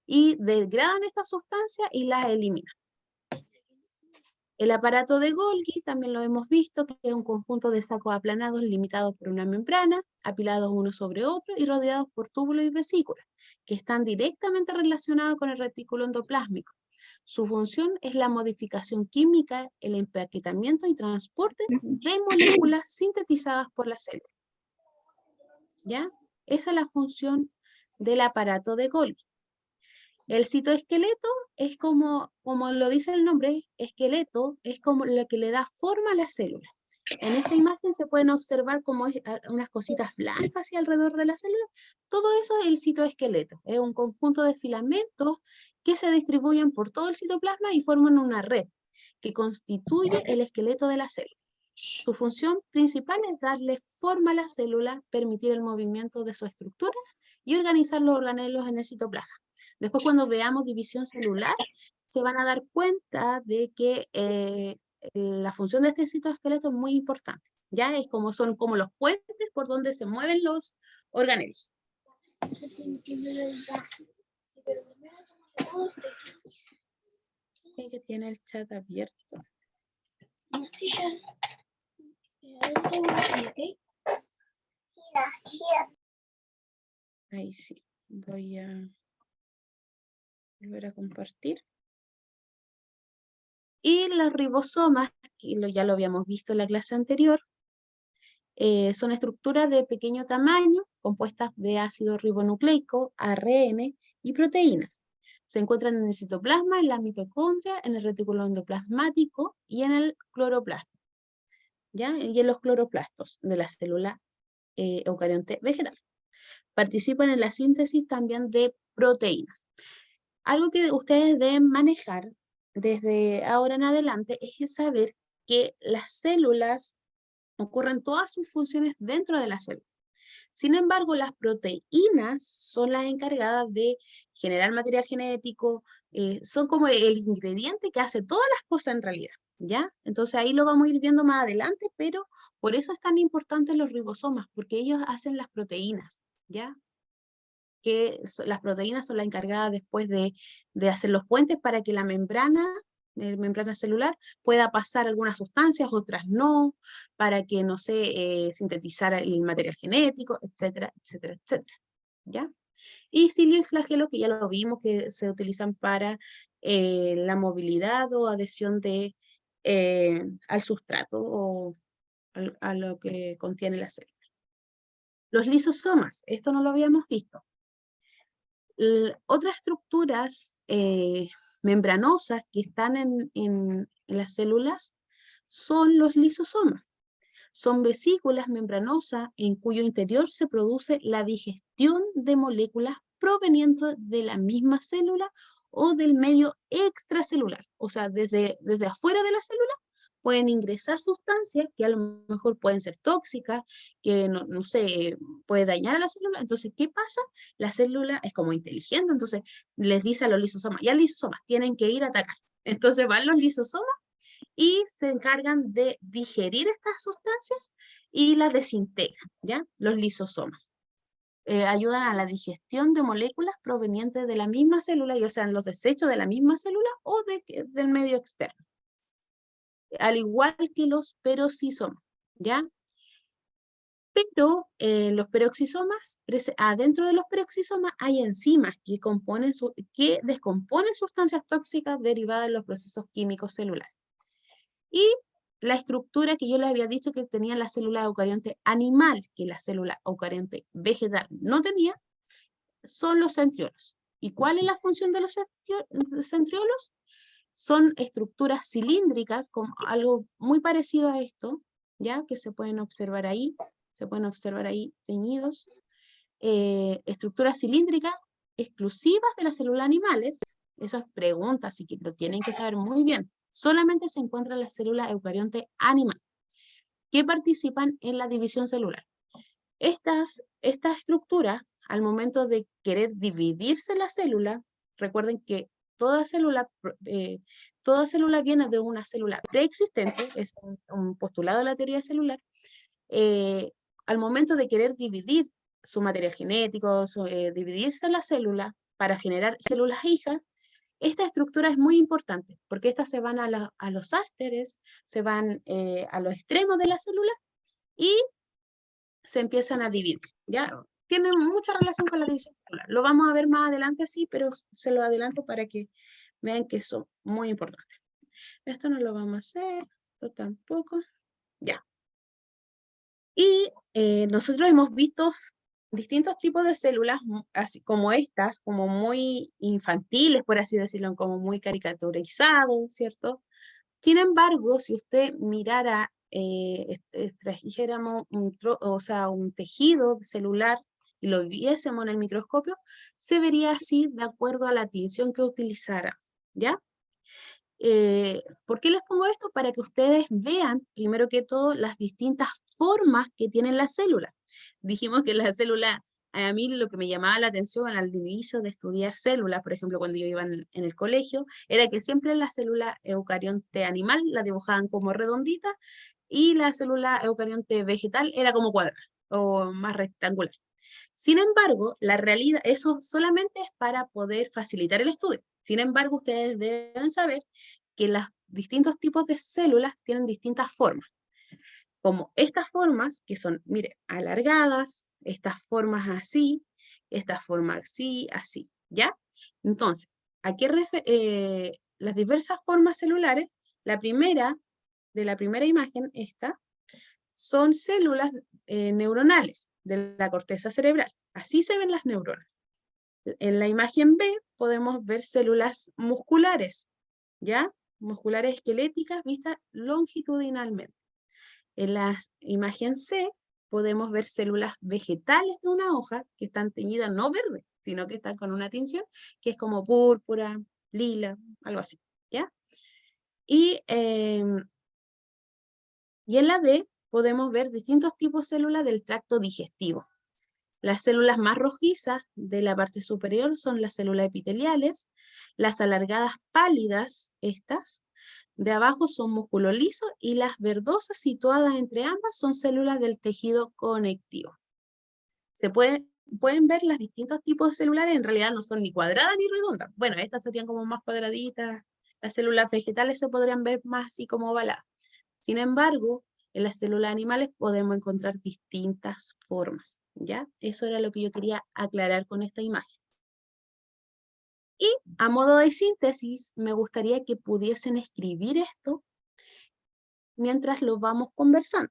y degradan esta sustancia y las eliminan. El aparato de Golgi también lo hemos visto, que es un conjunto de sacos aplanados limitados por una membrana, apilados uno sobre otro y rodeados por túbulos y vesículas, que están directamente relacionados con el retículo endoplásmico. Su función es la modificación química, el empaquetamiento y transporte de moléculas sintetizadas por la célula. ¿Ya? Esa es la función del aparato de Golgi. El citoesqueleto es como lo dice el nombre, esqueleto, es como lo que le da forma a la célula. En esta imagen se pueden observar como unas cositas blancas hacia alrededor de la célula. Todo eso es el citoesqueleto. Es un conjunto de filamentos que se distribuyen por todo el citoplasma y forman una red que constituye el esqueleto de la célula. Su función principal es darle forma a la célula, permitir el movimiento de su estructura y organizar los organelos en el citoplasma. Después, cuando veamos división celular, se van a dar cuenta de que la función de este citoesqueleto es muy importante. Ya son como los puentes por donde se mueven los organelos. ¿Quién que tiene el chat abierto? Ahí sí, voy a volver a compartir. Y los ribosomas, que ya lo habíamos visto en la clase anterior, son estructuras de pequeño tamaño, compuestas de ácido ribonucleico, ARN y proteínas. Se encuentran en el citoplasma, en la mitocondria, en el retículo endoplasmático y en el cloroplasto, ¿ya? Y en los cloroplastos de la célula eucarionte vegetal. Participan en la síntesis también de proteínas. Algo que ustedes deben manejar desde ahora en adelante es saber que las células ocurren todas sus funciones dentro de la célula. Sin embargo, las proteínas son las encargadas de generar material genético, son como el ingrediente que hace todas las cosas en realidad, ¿ya? Entonces ahí lo vamos a ir viendo más adelante, pero por eso es tan importante los ribosomas, porque ellos hacen las proteínas, ¿ya? Que las proteínas son las encargadas después de hacer los puentes para que la membrana celular pueda pasar algunas sustancias, otras no, para que, no sé, sintetizar el material genético, etcétera, etcétera, etcétera, ¿ya? Y cilio y flagelo, que ya lo vimos, que se utilizan para la movilidad o adhesión al sustrato o a lo que contiene la célula. Los lisosomas, esto no lo habíamos visto. Otras estructuras membranosas que están en las células son los lisosomas. Son vesículas membranosas en cuyo interior se produce la digestión de moléculas provenientes de la misma célula o del medio extracelular. O sea, desde afuera de la célula pueden ingresar sustancias que a lo mejor pueden ser tóxicas, que no sé, puede dañar a la célula. Entonces, ¿qué pasa? La célula es como inteligente, entonces les dice a los lisosomas, ya lisosomas tienen que ir a atacar. Entonces van los lisosomas y se encargan de digerir estas sustancias y las desintegran, ¿ya? Los lisosomas. Ayudan a la digestión de moléculas provenientes de la misma célula, ya sean los desechos de la misma célula o del medio externo. Al igual que los peroxisomas, ¿ya? Pero los peroxisomas, adentro de los peroxisomas hay enzimas que descomponen sustancias tóxicas derivadas de los procesos químicos celulares. Y la estructura que yo les había dicho que tenía la célula eucarionte animal, que la célula eucarionte vegetal no tenía, son los centriolos. ¿Y cuál es la función de los centriolos? Son estructuras cilíndricas, con algo muy parecido a esto, ¿ya? Que se pueden observar ahí teñidos. Estructuras cilíndricas exclusivas de las células animales. Esas preguntas, y que lo tienen que saber muy bien. Solamente se encuentra en la célula eucarionte animal, que participan en la división celular. Estas estructuras, al momento de querer dividirse la célula, recuerden que toda célula viene de una célula preexistente, es un postulado de la teoría celular. Al momento de querer dividir su material genético, dividirse la célula para generar células hijas, esta estructura es muy importante, porque estas se van a los ásteres, se van a los extremos de la célula y se empiezan a dividir, ¿ya? Tienen mucha relación con la división celular. Lo vamos a ver más adelante, sí, pero se lo adelanto para que vean que son muy importantes. Esto no lo vamos a hacer, esto tampoco, ya. Y nosotros hemos visto distintos tipos de células, así como estas, como muy infantiles, por así decirlo, como muy caricaturizados, ¿cierto? Sin embargo, si usted mirara, extrajéramos un tejido celular y lo viésemos en el microscopio, se vería así de acuerdo a la tinción que utilizara, ¿ya? ¿Por qué les pongo esto? Para que ustedes vean, primero que todo, las distintas formas que tienen las células. Dijimos que la célula, a mí lo que me llamaba la atención al inicio de estudiar células, por ejemplo, cuando yo iba en el colegio, era que siempre la célula eucarionte animal la dibujaban como redondita y la célula eucarionte vegetal era como cuadrada o más rectangular. Sin embargo, la realidad, eso solamente es para poder facilitar el estudio. Sin embargo, ustedes deben saber que los distintos tipos de células tienen distintas formas. Como estas formas, que son, mire, alargadas, estas formas así, estas formas así, así, ¿ya? Entonces, aquí las diversas formas celulares, la primera imagen, esta, son células neuronales de la corteza cerebral. Así se ven las neuronas. En la imagen B podemos ver células musculares, ¿ya? Musculares esqueléticas vistas longitudinalmente. En la imagen C podemos ver células vegetales de una hoja que están teñidas no verde, sino que están con una tinción que es como púrpura, lila, algo así, ¿ya? Y en la D podemos ver distintos tipos de células del tracto digestivo. Las células más rojizas de la parte superior son las células epiteliales, las alargadas pálidas, estas, de abajo son músculo liso y las verdosas situadas entre ambas son células del tejido conectivo. Pueden ver los distintos tipos de celulares, en realidad no son ni cuadradas ni redondas. Bueno, estas serían como más cuadraditas, las células vegetales se podrían ver más así como ovaladas. Sin embargo, en las células animales podemos encontrar distintas formas, ¿ya? Eso era lo que yo quería aclarar con esta imagen. Y a modo de síntesis, me gustaría que pudiesen escribir esto mientras lo vamos conversando,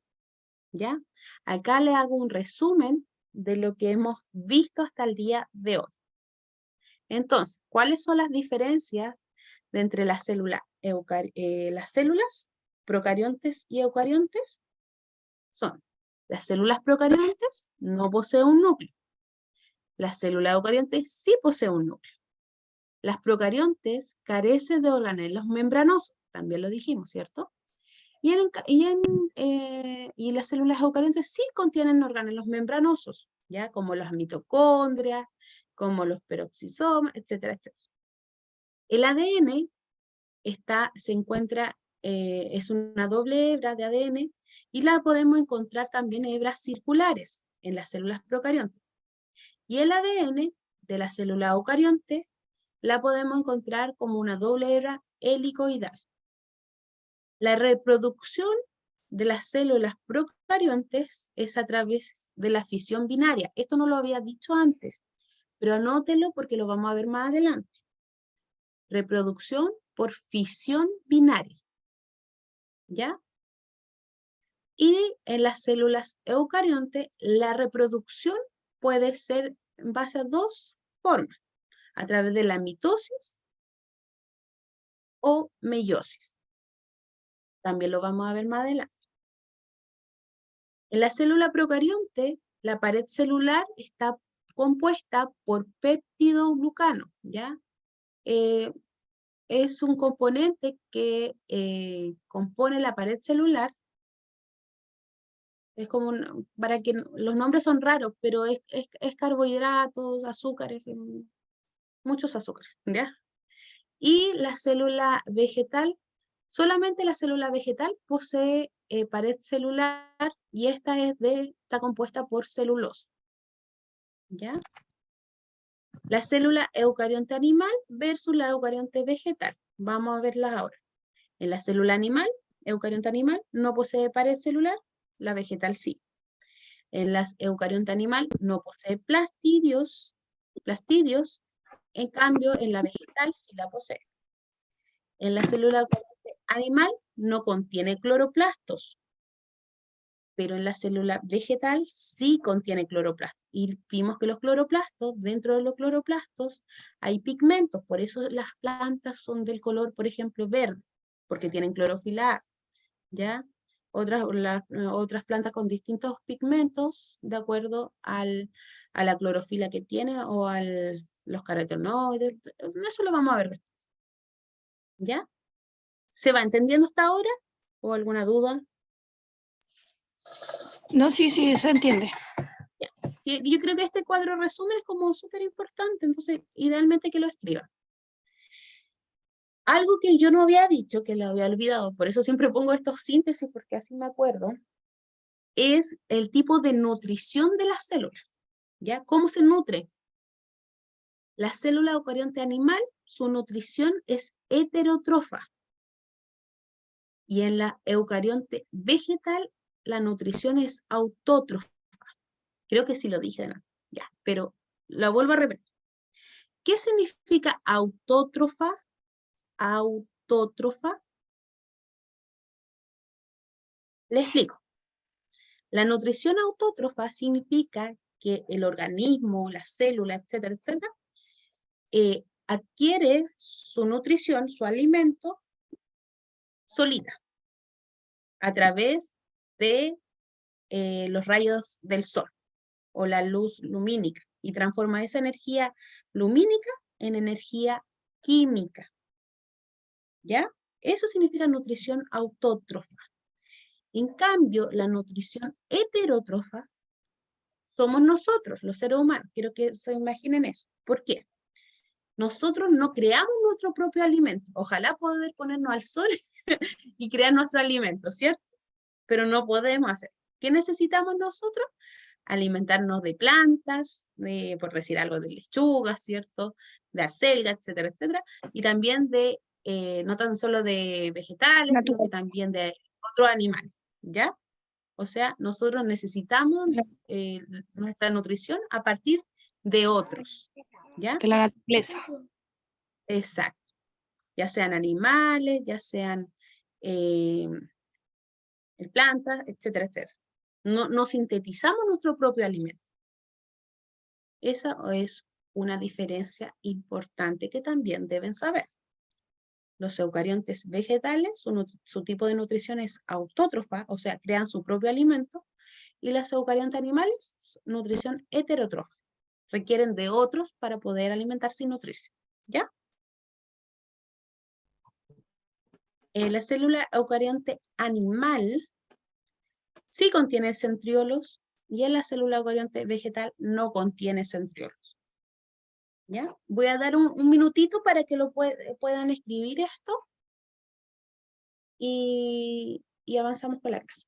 ¿ya? Acá le hago un resumen de lo que hemos visto hasta el día de hoy. Entonces, ¿cuáles son las diferencias entre las células procariontes y eucariontes? Son, las células procariontes no poseen un núcleo. Las células eucariontes sí poseen un núcleo. Las procariontes carecen de organelos membranosos, también lo dijimos, ¿cierto? Y las células eucariontes sí contienen organelos membranosos, ¿ya? Como las mitocondrias, como los peroxisomas, etcétera, etcétera. El ADN es una doble hebra de ADN y la podemos encontrar también en hebras circulares en las células procariontes. Y el ADN de la célula eucarionte la podemos encontrar como una doble hebra helicoidal. La reproducción de las células procariontes es a través de la fisión binaria. Esto no lo había dicho antes, pero anótelo porque lo vamos a ver más adelante. Reproducción por fisión binaria, ¿ya? Y en las células eucariontes, la reproducción puede ser en base a dos formas, a través de la mitosis o meiosis. También lo vamos a ver más adelante. En la célula procarionte, la pared celular está compuesta por peptidoglucano, ¿ya? Es un componente que compone la pared celular. Es como, para que los nombres son raros, pero es carbohidratos, azúcares, muchos azúcares, ¿ya? Y la célula vegetal, solamente la célula vegetal posee pared celular y esta está compuesta por celulosa, ¿ya? La célula eucarionte animal versus la eucarionte vegetal. Vamos a verlas ahora. En la célula animal, eucarionte animal, no posee pared celular, la vegetal sí. En la eucarionte animal no posee plastidios, en cambio en la vegetal sí la posee. En la célula eucarionte animal no contiene cloroplastos, pero en la célula vegetal sí contiene cloroplastos. Y vimos que los cloroplastos, dentro de los cloroplastos hay pigmentos, por eso las plantas son del color, por ejemplo, verde, porque tienen clorofila A, ¿ya? Otras plantas con distintos pigmentos, de acuerdo a la clorofila que tiene o a los carotenoides, eso lo vamos a ver después, ¿ya? ¿Se va entendiendo hasta ahora? ¿O alguna duda? No, sí, se entiende. Ya. Yo creo que este cuadro resumen es como súper importante, entonces idealmente que lo escriba. Algo que yo no había dicho, que lo había olvidado, por eso siempre pongo estos síntesis, porque así me acuerdo, es el tipo de nutrición de las células, ¿ya? ¿Cómo se nutre? La célula eucarionte animal, su nutrición es heterótrofa, y en la eucarionte vegetal, la nutrición es autótrofa. Creo que sí lo dije, ¿no? Ya, pero la vuelvo a repetir. ¿Qué significa autótrofa? Autótrofa. Le explico. La nutrición autótrofa significa que el organismo, la célula, etcétera, etcétera, adquiere su nutrición, su alimento, solita, a través de los rayos del sol o la luz lumínica, y transforma esa energía lumínica en energía química. ¿Ya? Eso significa nutrición autótrofa. En cambio, la nutrición heterótrofa somos nosotros, los seres humanos. Quiero que se imaginen eso. ¿Por qué? Nosotros no creamos nuestro propio alimento. Ojalá poder ponernos al sol y crear nuestro alimento, ¿cierto? Pero no podemos hacer. ¿Qué necesitamos nosotros? Alimentarnos de plantas, por decir algo, de lechugas, ¿cierto? De acelga, etcétera, etcétera. Y también de, no tan solo de vegetales, sino que también de otros animales, ¿ya? O sea, nosotros necesitamos nuestra nutrición a partir de otros, ¿ya? De la naturaleza. Exacto. Ya sean animales, ya sean plantas, etcétera, etcétera. No sintetizamos nuestro propio alimento. Esa es una diferencia importante que también deben saber. Los eucariontes vegetales, su tipo de nutrición es autótrofa, o sea, crean su propio alimento, y las eucariontes animales, nutrición heterótrofa. Requieren de otros para poder alimentarse y nutrirse. ¿Ya? La célula eucarionte animal sí contiene centriolos y en la célula eucarionte vegetal no contiene centriolos. ¿Ya? Voy a dar un minutito para que puedan escribir esto y avanzamos con la clase.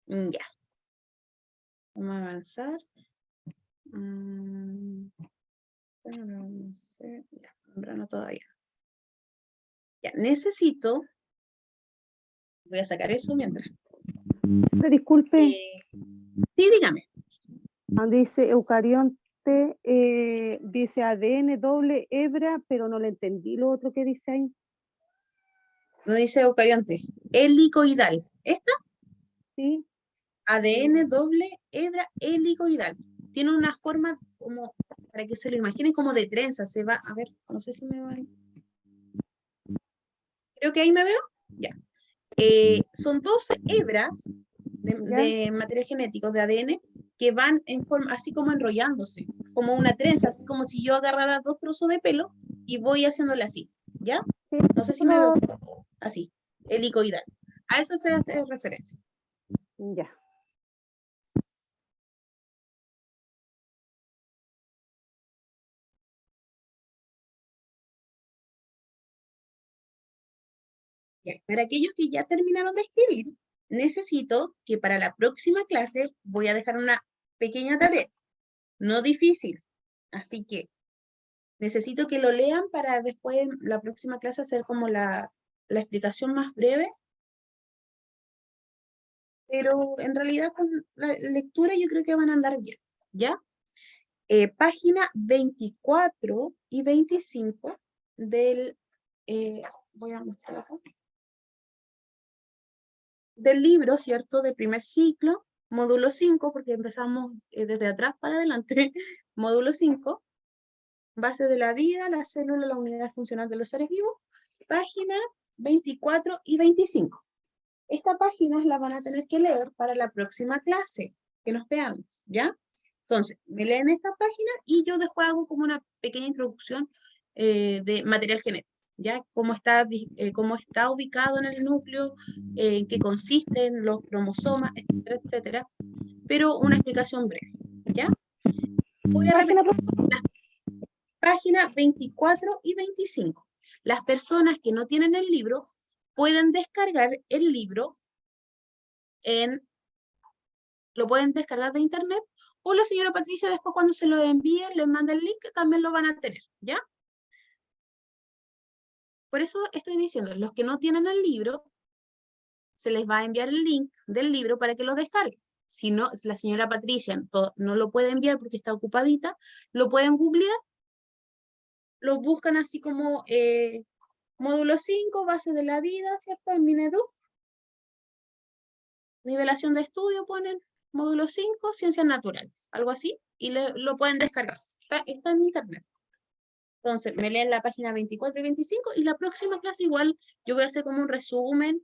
Ya. Vamos a avanzar. No sé. Ya, no todavía. Ya, necesito. Voy a sacar eso mientras. Disculpe, Sí, dígame. dice eucarionte, dice ADN doble hebra, pero no le entendí lo otro que dice ahí. No dice eucarionte. Helicoidal. ¿Esta? Sí, ADN doble hebra helicoidal. Tiene una forma como, para que se lo imaginen, como de trenza. Se va, a ver, no sé si me va. Creo que ahí me veo. Ya. Son 12 hebras de material genético, de ADN, que van en forma, así como enrollándose, como una trenza, así como si yo agarrara 2 trozos de pelo y voy haciéndole así, ¿ya? sí. No sé si me veo así, helicoidal. A eso se hace referencia. Ya. Ya. Para aquellos que ya terminaron de escribir, necesito que para la próxima clase voy a dejar una pequeña tarea, no difícil. Así que necesito que lo lean para después en la próxima clase hacer como la explicación más breve. Pero en realidad con la lectura yo creo que van a andar bien, ¿ya? Página 24 y 25 del, voy a mostrar acá, del libro, ¿cierto? De primer ciclo, módulo 5, porque empezamos desde atrás para adelante, módulo 5, base de la vida, la célula, la unidad funcional de los seres vivos, página 24 y 25. Esta página la van a tener que leer para la próxima clase que nos veamos, ¿ya? Entonces, me leen esta página y yo después hago como una pequeña introducción de material genético, ¿ya? Cómo está ubicado en el núcleo, en qué consisten los cromosomas, etcétera, etcétera, pero una explicación breve, ¿ya? Voy a repetir las páginas 24 y 25. Las personas que no tienen el libro pueden descargar el libro lo pueden descargar de internet, o la señora Patricia después cuando se lo envíe, les manda el link, también lo van a tener, ¿ya? Por eso estoy diciendo, los que no tienen el libro, se les va a enviar el link del libro para que lo descarguen. Si no, la señora Patricia no lo puede enviar porque está ocupadita, lo pueden googlear, lo buscan así como módulo 5, base de la vida, ¿cierto? El Mineduc. Nivelación de estudio ponen módulo 5, ciencias naturales, algo así, y lo pueden descargar. Está en internet. Entonces, me leen la página 24 y 25, y la próxima clase igual yo voy a hacer como un resumen,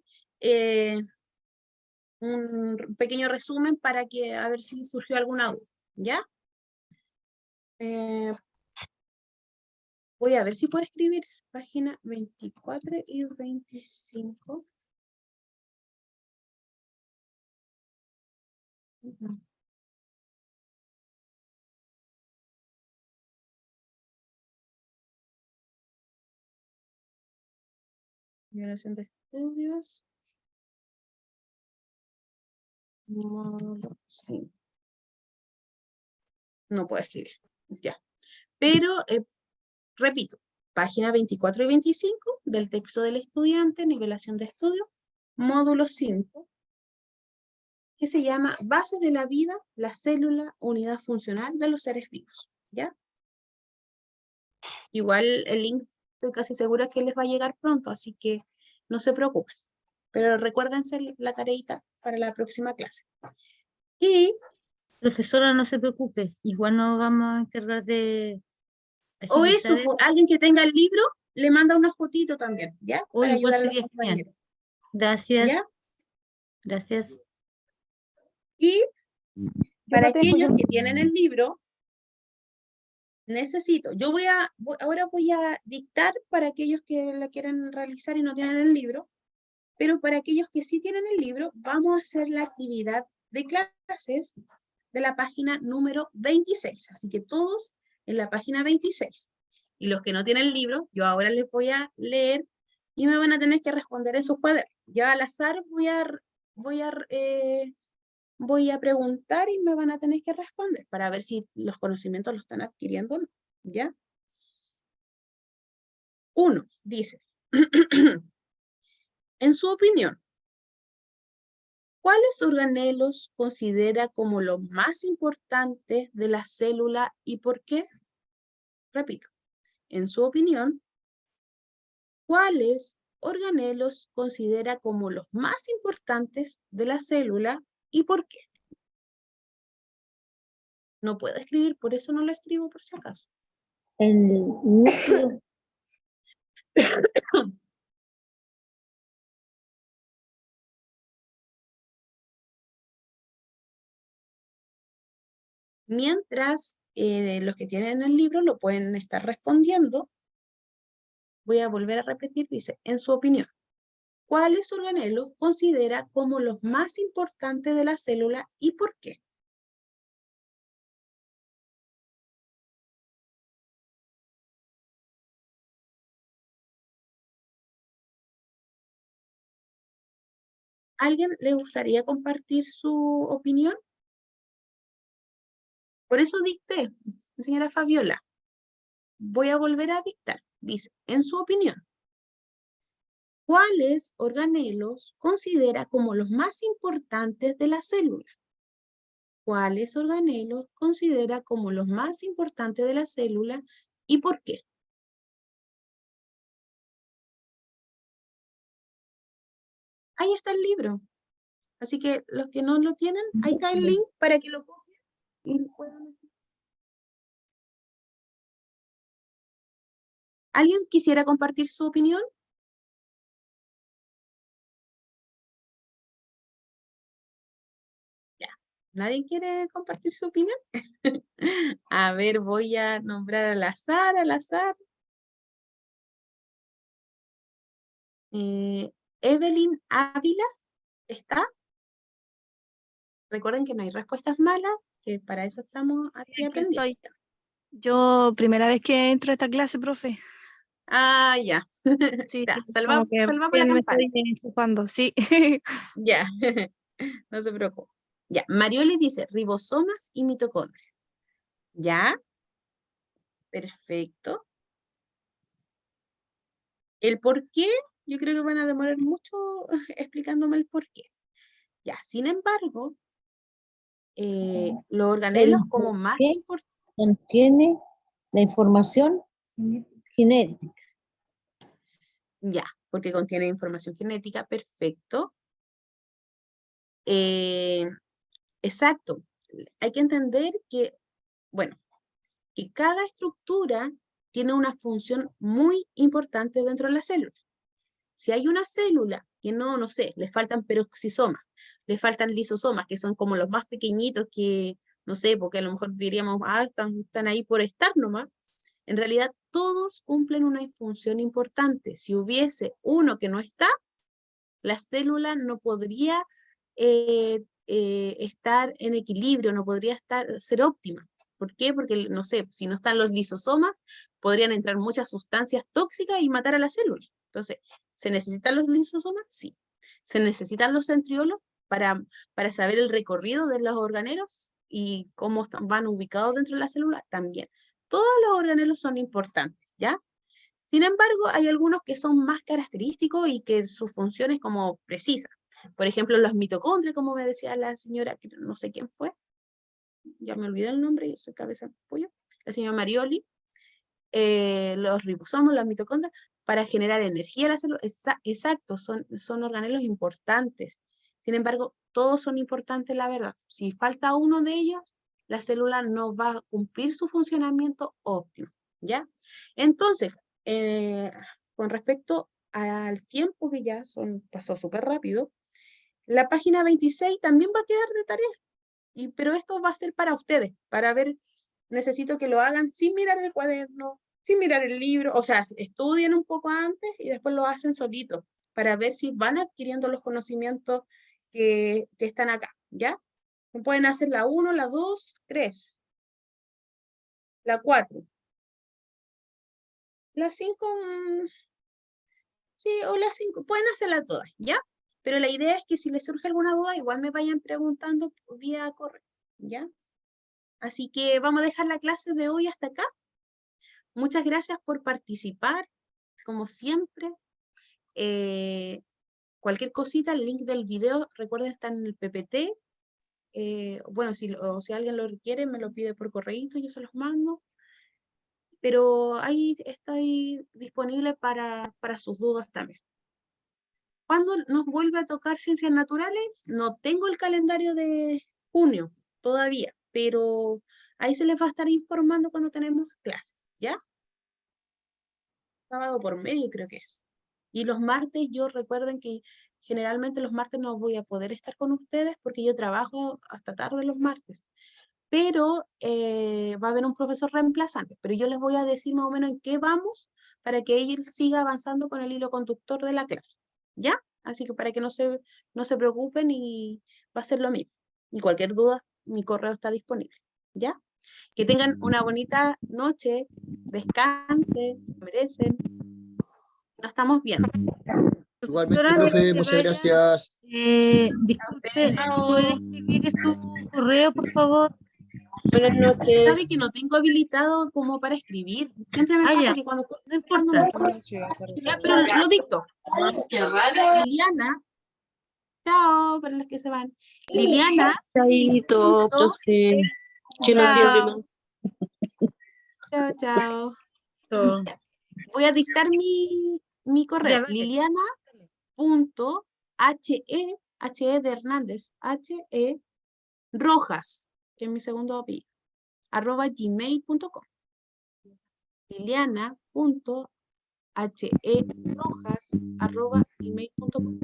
un pequeño resumen para que a ver si surgió alguna duda, ¿ya? Voy a ver si puedo escribir página 24 y 25. Generación de estudios. Módulo 5. No puedo escribir, ya. Pero, repito, página 24 y 25 del texto del estudiante, nivelación de estudio, módulo 5, que se llama Bases de la vida, la célula, unidad funcional de los seres vivos, ¿ya? Igual el link estoy casi segura que les va a llegar pronto, así que no se preocupen. Pero recuérdense la tareita para la próxima clase. Y, Profesora, no se preocupe, igual nos vamos a encargar de o agilizar eso, alguien que tenga el libro, le manda una fotito también, ¿ya? o Para igual ayudar a los sería genial. compañeros, Gracias. ¿ya? Gracias. Y Yo para lo tengo, aquellos yo- que tienen el libro, necesito, ahora voy a dictar para aquellos que la quieren realizar y no tienen el libro, pero para aquellos que sí tienen el libro, vamos a hacer la actividad de clases de la página número 26. Así que todos en la página 26. Y los que no tienen el libro, yo ahora les voy a leer y me van a tener que responder en sus cuadernos. Yo al azar voy a preguntar y me van a tener que responder para ver si los conocimientos los están adquiriendo o no, ¿ya? 1 dice, en su opinión, ¿cuáles organelos considera como los más importantes de la célula y por qué? Repito, en su opinión, ¿cuáles organelos considera como los más importantes de la célula y por qué? No puedo escribir, por eso no lo escribo por si acaso. El núcleo. Mientras los que tienen el libro lo pueden estar respondiendo, voy a volver a repetir, dice, en su opinión, ¿cuáles organelos considera como los más importantes de la célula y por qué? ¿Alguien le gustaría compartir su opinión? Por eso dicté, señora Fabiola. Voy a volver a dictar. Dice, en su opinión, ¿cuáles organelos considera como los más importantes de la célula? ¿Cuáles organelos considera como los más importantes de la célula y por qué? Ahí está el libro. Así que los que no lo tienen, ahí está el link para que lo copien y lo puedan. ¿Alguien quisiera compartir su opinión? Ya. ¿Nadie quiere compartir su opinión? A ver, voy a nombrar al azar, al azar. Evelyn Ávila, ¿está? Recuerden que no hay respuestas malas, que para eso estamos aquí aprendiendo. Estoy. Yo, primera vez que entro a esta clase, profe. Ah, ya. Sí, Ya, como salvamos que la recién me campana. estoy enchufando, sí. Ya, no se preocupe. Ya, Marioli dice ribosomas y mitocondrias. Ya, perfecto. El por qué, yo creo que van a demorar mucho explicándome el por qué. Ya, sin embargo, los organelos como más qué importantes. contiene la información genética. Ya, porque contiene información genética, perfecto. Exacto. Hay que entender que, bueno, que cada estructura tiene una función muy importante dentro de la célula. Si hay una célula que no sé, le faltan peroxisomas, le faltan lisosomas, que son como los más pequeñitos que, no sé, porque a lo mejor diríamos, están ahí por estar nomás. En realidad, todos cumplen una función importante. Si hubiese uno que no está, la célula no podría estar en equilibrio, no podría ser óptima. ¿Por qué? Porque, no sé, si no están los lisosomas, podrían entrar muchas sustancias tóxicas y matar a la célula. Entonces, ¿se necesitan los lisosomas? Sí. ¿Se necesitan los centriolos para saber el recorrido de los organelos y cómo van ubicados dentro de la célula? También. Todos los organelos son importantes, ¿ya? Sin embargo, hay algunos que son más característicos y que su función es como precisa. Por ejemplo, los mitocondrias, como me decía la señora, que no sé quién fue, ya me olvidé el nombre, yo soy cabeza de pollo, la señora Marioli, los ribosomas, las mitocondrias, para generar energía a la célula, exacto, son organelos importantes. Sin embargo, todos son importantes, la verdad. Si falta uno de ellos, la célula no va a cumplir su funcionamiento óptimo, ¿ya? Entonces, con respecto al tiempo que ya pasó súper rápido, la página 26 también va a quedar de tarea, pero esto va a ser para ustedes, para ver, necesito que lo hagan sin mirar el cuaderno, sin mirar el libro, o sea, estudien un poco antes y después lo hacen solitos, para ver si van adquiriendo los conocimientos que están acá, ¿ya? Pueden hacer la 1, la 2, 3, la 4. La 5, sí, o las 5, pueden hacerlas todas, ¿ya? Pero la idea es que si les surge alguna duda, igual me vayan preguntando vía correo, ¿ya? Así que vamos a dejar la clase de hoy hasta acá. Muchas gracias por participar, como siempre. Cualquier cosita, el link del video, recuerden, está en el PPT. Bueno, si alguien lo requiere, me lo pide por correo, yo se los mando. Pero ahí estoy disponible para sus dudas también. ¿Cuándo nos vuelve a tocar ciencias naturales? No tengo el calendario de junio todavía, pero ahí se les va a estar informando cuando tenemos clases, ¿ya? Sábado por medio creo que es. Y los martes, recuerden que generalmente los martes no voy a poder estar con ustedes porque yo trabajo hasta tarde los martes. Pero va a haber un profesor reemplazante, pero yo les voy a decir más o menos en qué vamos para que él siga avanzando con el hilo conductor de la clase, ¿ya? Así que para que no se preocupen y va a ser lo mismo. Y cualquier duda, mi correo está disponible, ¿ya? Que tengan una bonita noche, descansen, merecen. Nos estamos viendo. Igualmente, Doctora, antes profe, que muchas vaya, gracias. disculpe, ¿puede escribir su correo, por favor? Buenas noches. Sabe que no tengo habilitado como para escribir. Siempre me Ah, pasa ya. que cuando estoy No importa. ya, pero lo dicto. Liliana, chao, para los que se van. Liliana, Chaito, punto, profe. Que no entiende chao, más. chao, chao. Todo. Voy a dictar mi correo. Ya, vale. Liliana punto H-E de Hernández, H-E Rojas, que es mi segundo apellido, @gmail.com. Liliana punto H-E Rojas @gmail.com.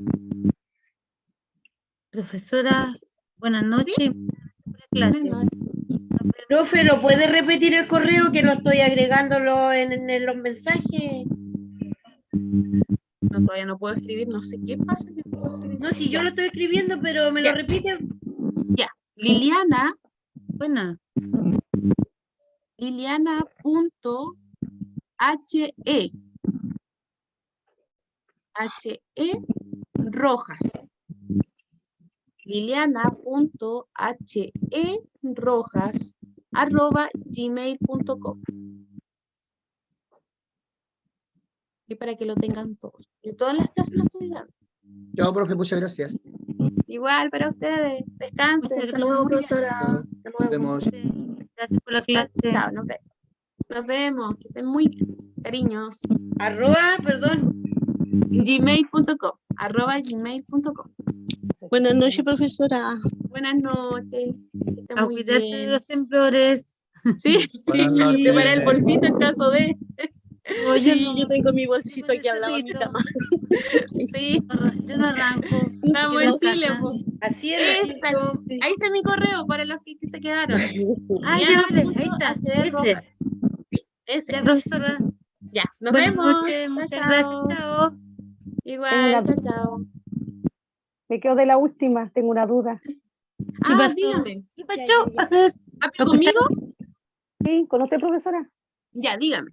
Profesora, buenas noches. Buenas clases. Buenas noches. Profe, ¿lo puede repetir el correo que no estoy agregándolo en los mensajes? No, todavía no puedo escribir, no sé qué pasa. Que no puedo escribir. No, si yo Ya, lo estoy escribiendo, pero me Ya. lo repite. ya. Liliana, Buena. Liliana punto H-E Rojas. Liliana.he Rojas @gmail.com. Y para que lo tengan todos. Yo todas las clases lo estoy dando. Chao, profe, muchas gracias. Igual para ustedes. Descansen. Muchas que les vaya muy bien. profesora. Nos vemos. Gracias por la clase. Chao, nos vemos. Nos vemos. Que estén muy bien. Cariños. Perdón. gmail.com. @gmail.com. Buenas noches, profesora. Buenas noches. Que estén A muy cuidarse de bien. los temblores. Sí, Buenas sí. noches. Prepara el bolsito en caso de. No, yo Sí, no. yo tengo mi bolsito Súper aquí al lado de mi cerrito. cama. Sí, Yo no arranco. estamos Quedo en Chile, casa. po. Así es, lo Exacto. siento. Ahí está mi correo para los que se quedaron. Ah, ya, vale. Ahí está. Liliana.H.E. Ese. Rojas. Sí, ese. Ya, profesora. Ya, nos Buenas vemos. noches. Chao, Muchas chao. gracias. Chao. Tengo Igual, una chao, duda. chao. Me quedo de la última, tengo una duda. ¿Qué Ah, pasó? dígame. ¿Qué pasó? Ah, pero conmigo, ¿Sí? ¿Con usted, profesora? ya, dígame.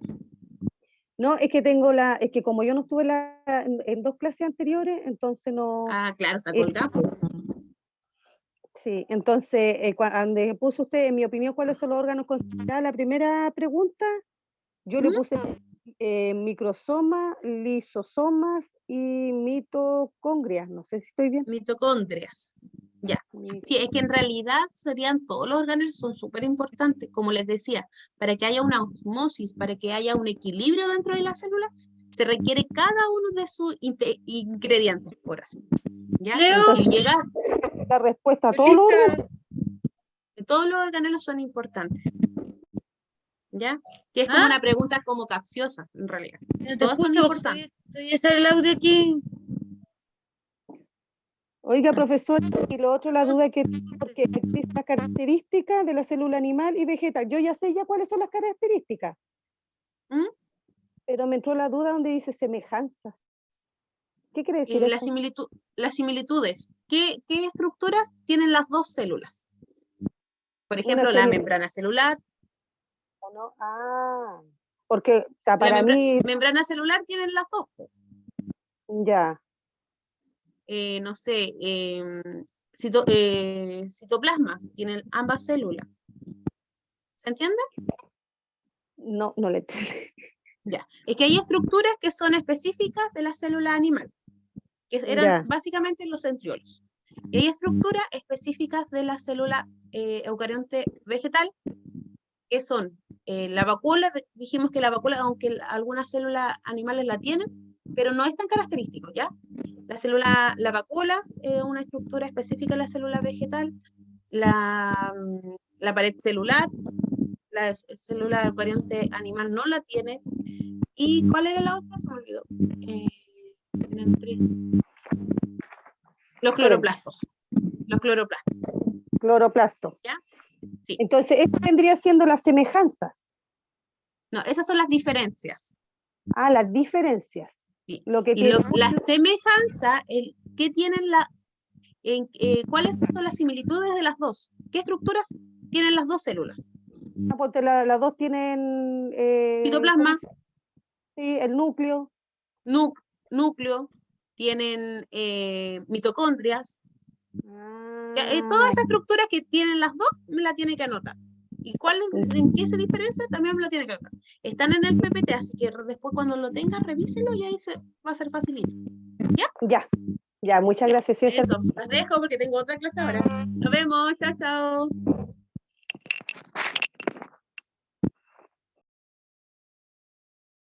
No, es que es que como yo no estuve en dos clases anteriores, entonces no. Ah, claro, está Eh, colgado. Sí, entonces, donde puso usted, en mi opinión, cuáles son los órganos considerados, la primera pregunta, yo le puse microsomas, lisosomas y mitocondrias. No sé si estoy bien. Mitocondrias. Ya. Sí, es que en realidad serían todos los órganos, son súper importantes, como les decía, para que haya una osmosis, para que haya un equilibrio dentro de la célula, se requiere cada uno de sus ingredientes, por así. ¿Ya? Leo. Si llega, La respuesta a todos los órganos. todos los órganos son importantes. ¿Ya? Que es como ¿Ah? una pregunta como capciosa, en realidad. No te Todas son escucho porque importantes. todavía sale el audio aquí. Oiga, profesor, y lo otro, la duda que tengo, porque existen las características de la célula animal y vegetal. Yo ya sé ya cuáles son las características, ¿Mm? pero me entró la duda donde dice semejanzas. ¿Qué quiere decir eso? Las similitudes. ¿Qué estructuras tienen las dos células? Por ejemplo, la serie- membrana celular. ¿O no? Ah, porque, o sea, para mí, Membrana celular tienen las dos. Po. ya, No sé, citoplasma tienen ambas células. ¿Se entiende? no le entendí. Ya. Es que hay estructuras que son específicas de la célula animal, que eran Ya. básicamente los centriolos. Y hay estructuras específicas de la célula eucarionte vegetal, que son la vacuola. Dijimos que la vacuola, aunque algunas células animales la tienen, pero no es tan característico, ¿ya? La vacuola es una estructura específica de la célula vegetal, la pared celular, la célula eucarionte animal no la tiene. ¿Y cuál era la otra? Se me olvidó. Eran tres. Los cloroplastos. Los cloroplastos. Cloroplasto. ¿Ya? Sí. Entonces, esto vendría siendo las semejanzas. No, esas son las diferencias. Ah, las diferencias. Sí. Lo que Y tiene la semejanza, ¿qué tienen ¿cuáles son las similitudes de las dos? ¿Qué estructuras tienen las dos células? porque las dos tienen Citoplasma, sí, el núcleo. núcleo, tienen mitocondrias. Toda esa estructura que tienen las dos, me la tiene que anotar. ¿Y en qué se diferencia? También me lo tiene que anotar. Están en el PPT, así que después cuando lo tenga, revísenlo y ahí va a ser facilito. Ya, muchas gracias. Sí, Eso, las dejo porque tengo otra clase ahora. Nos vemos, chao, chao.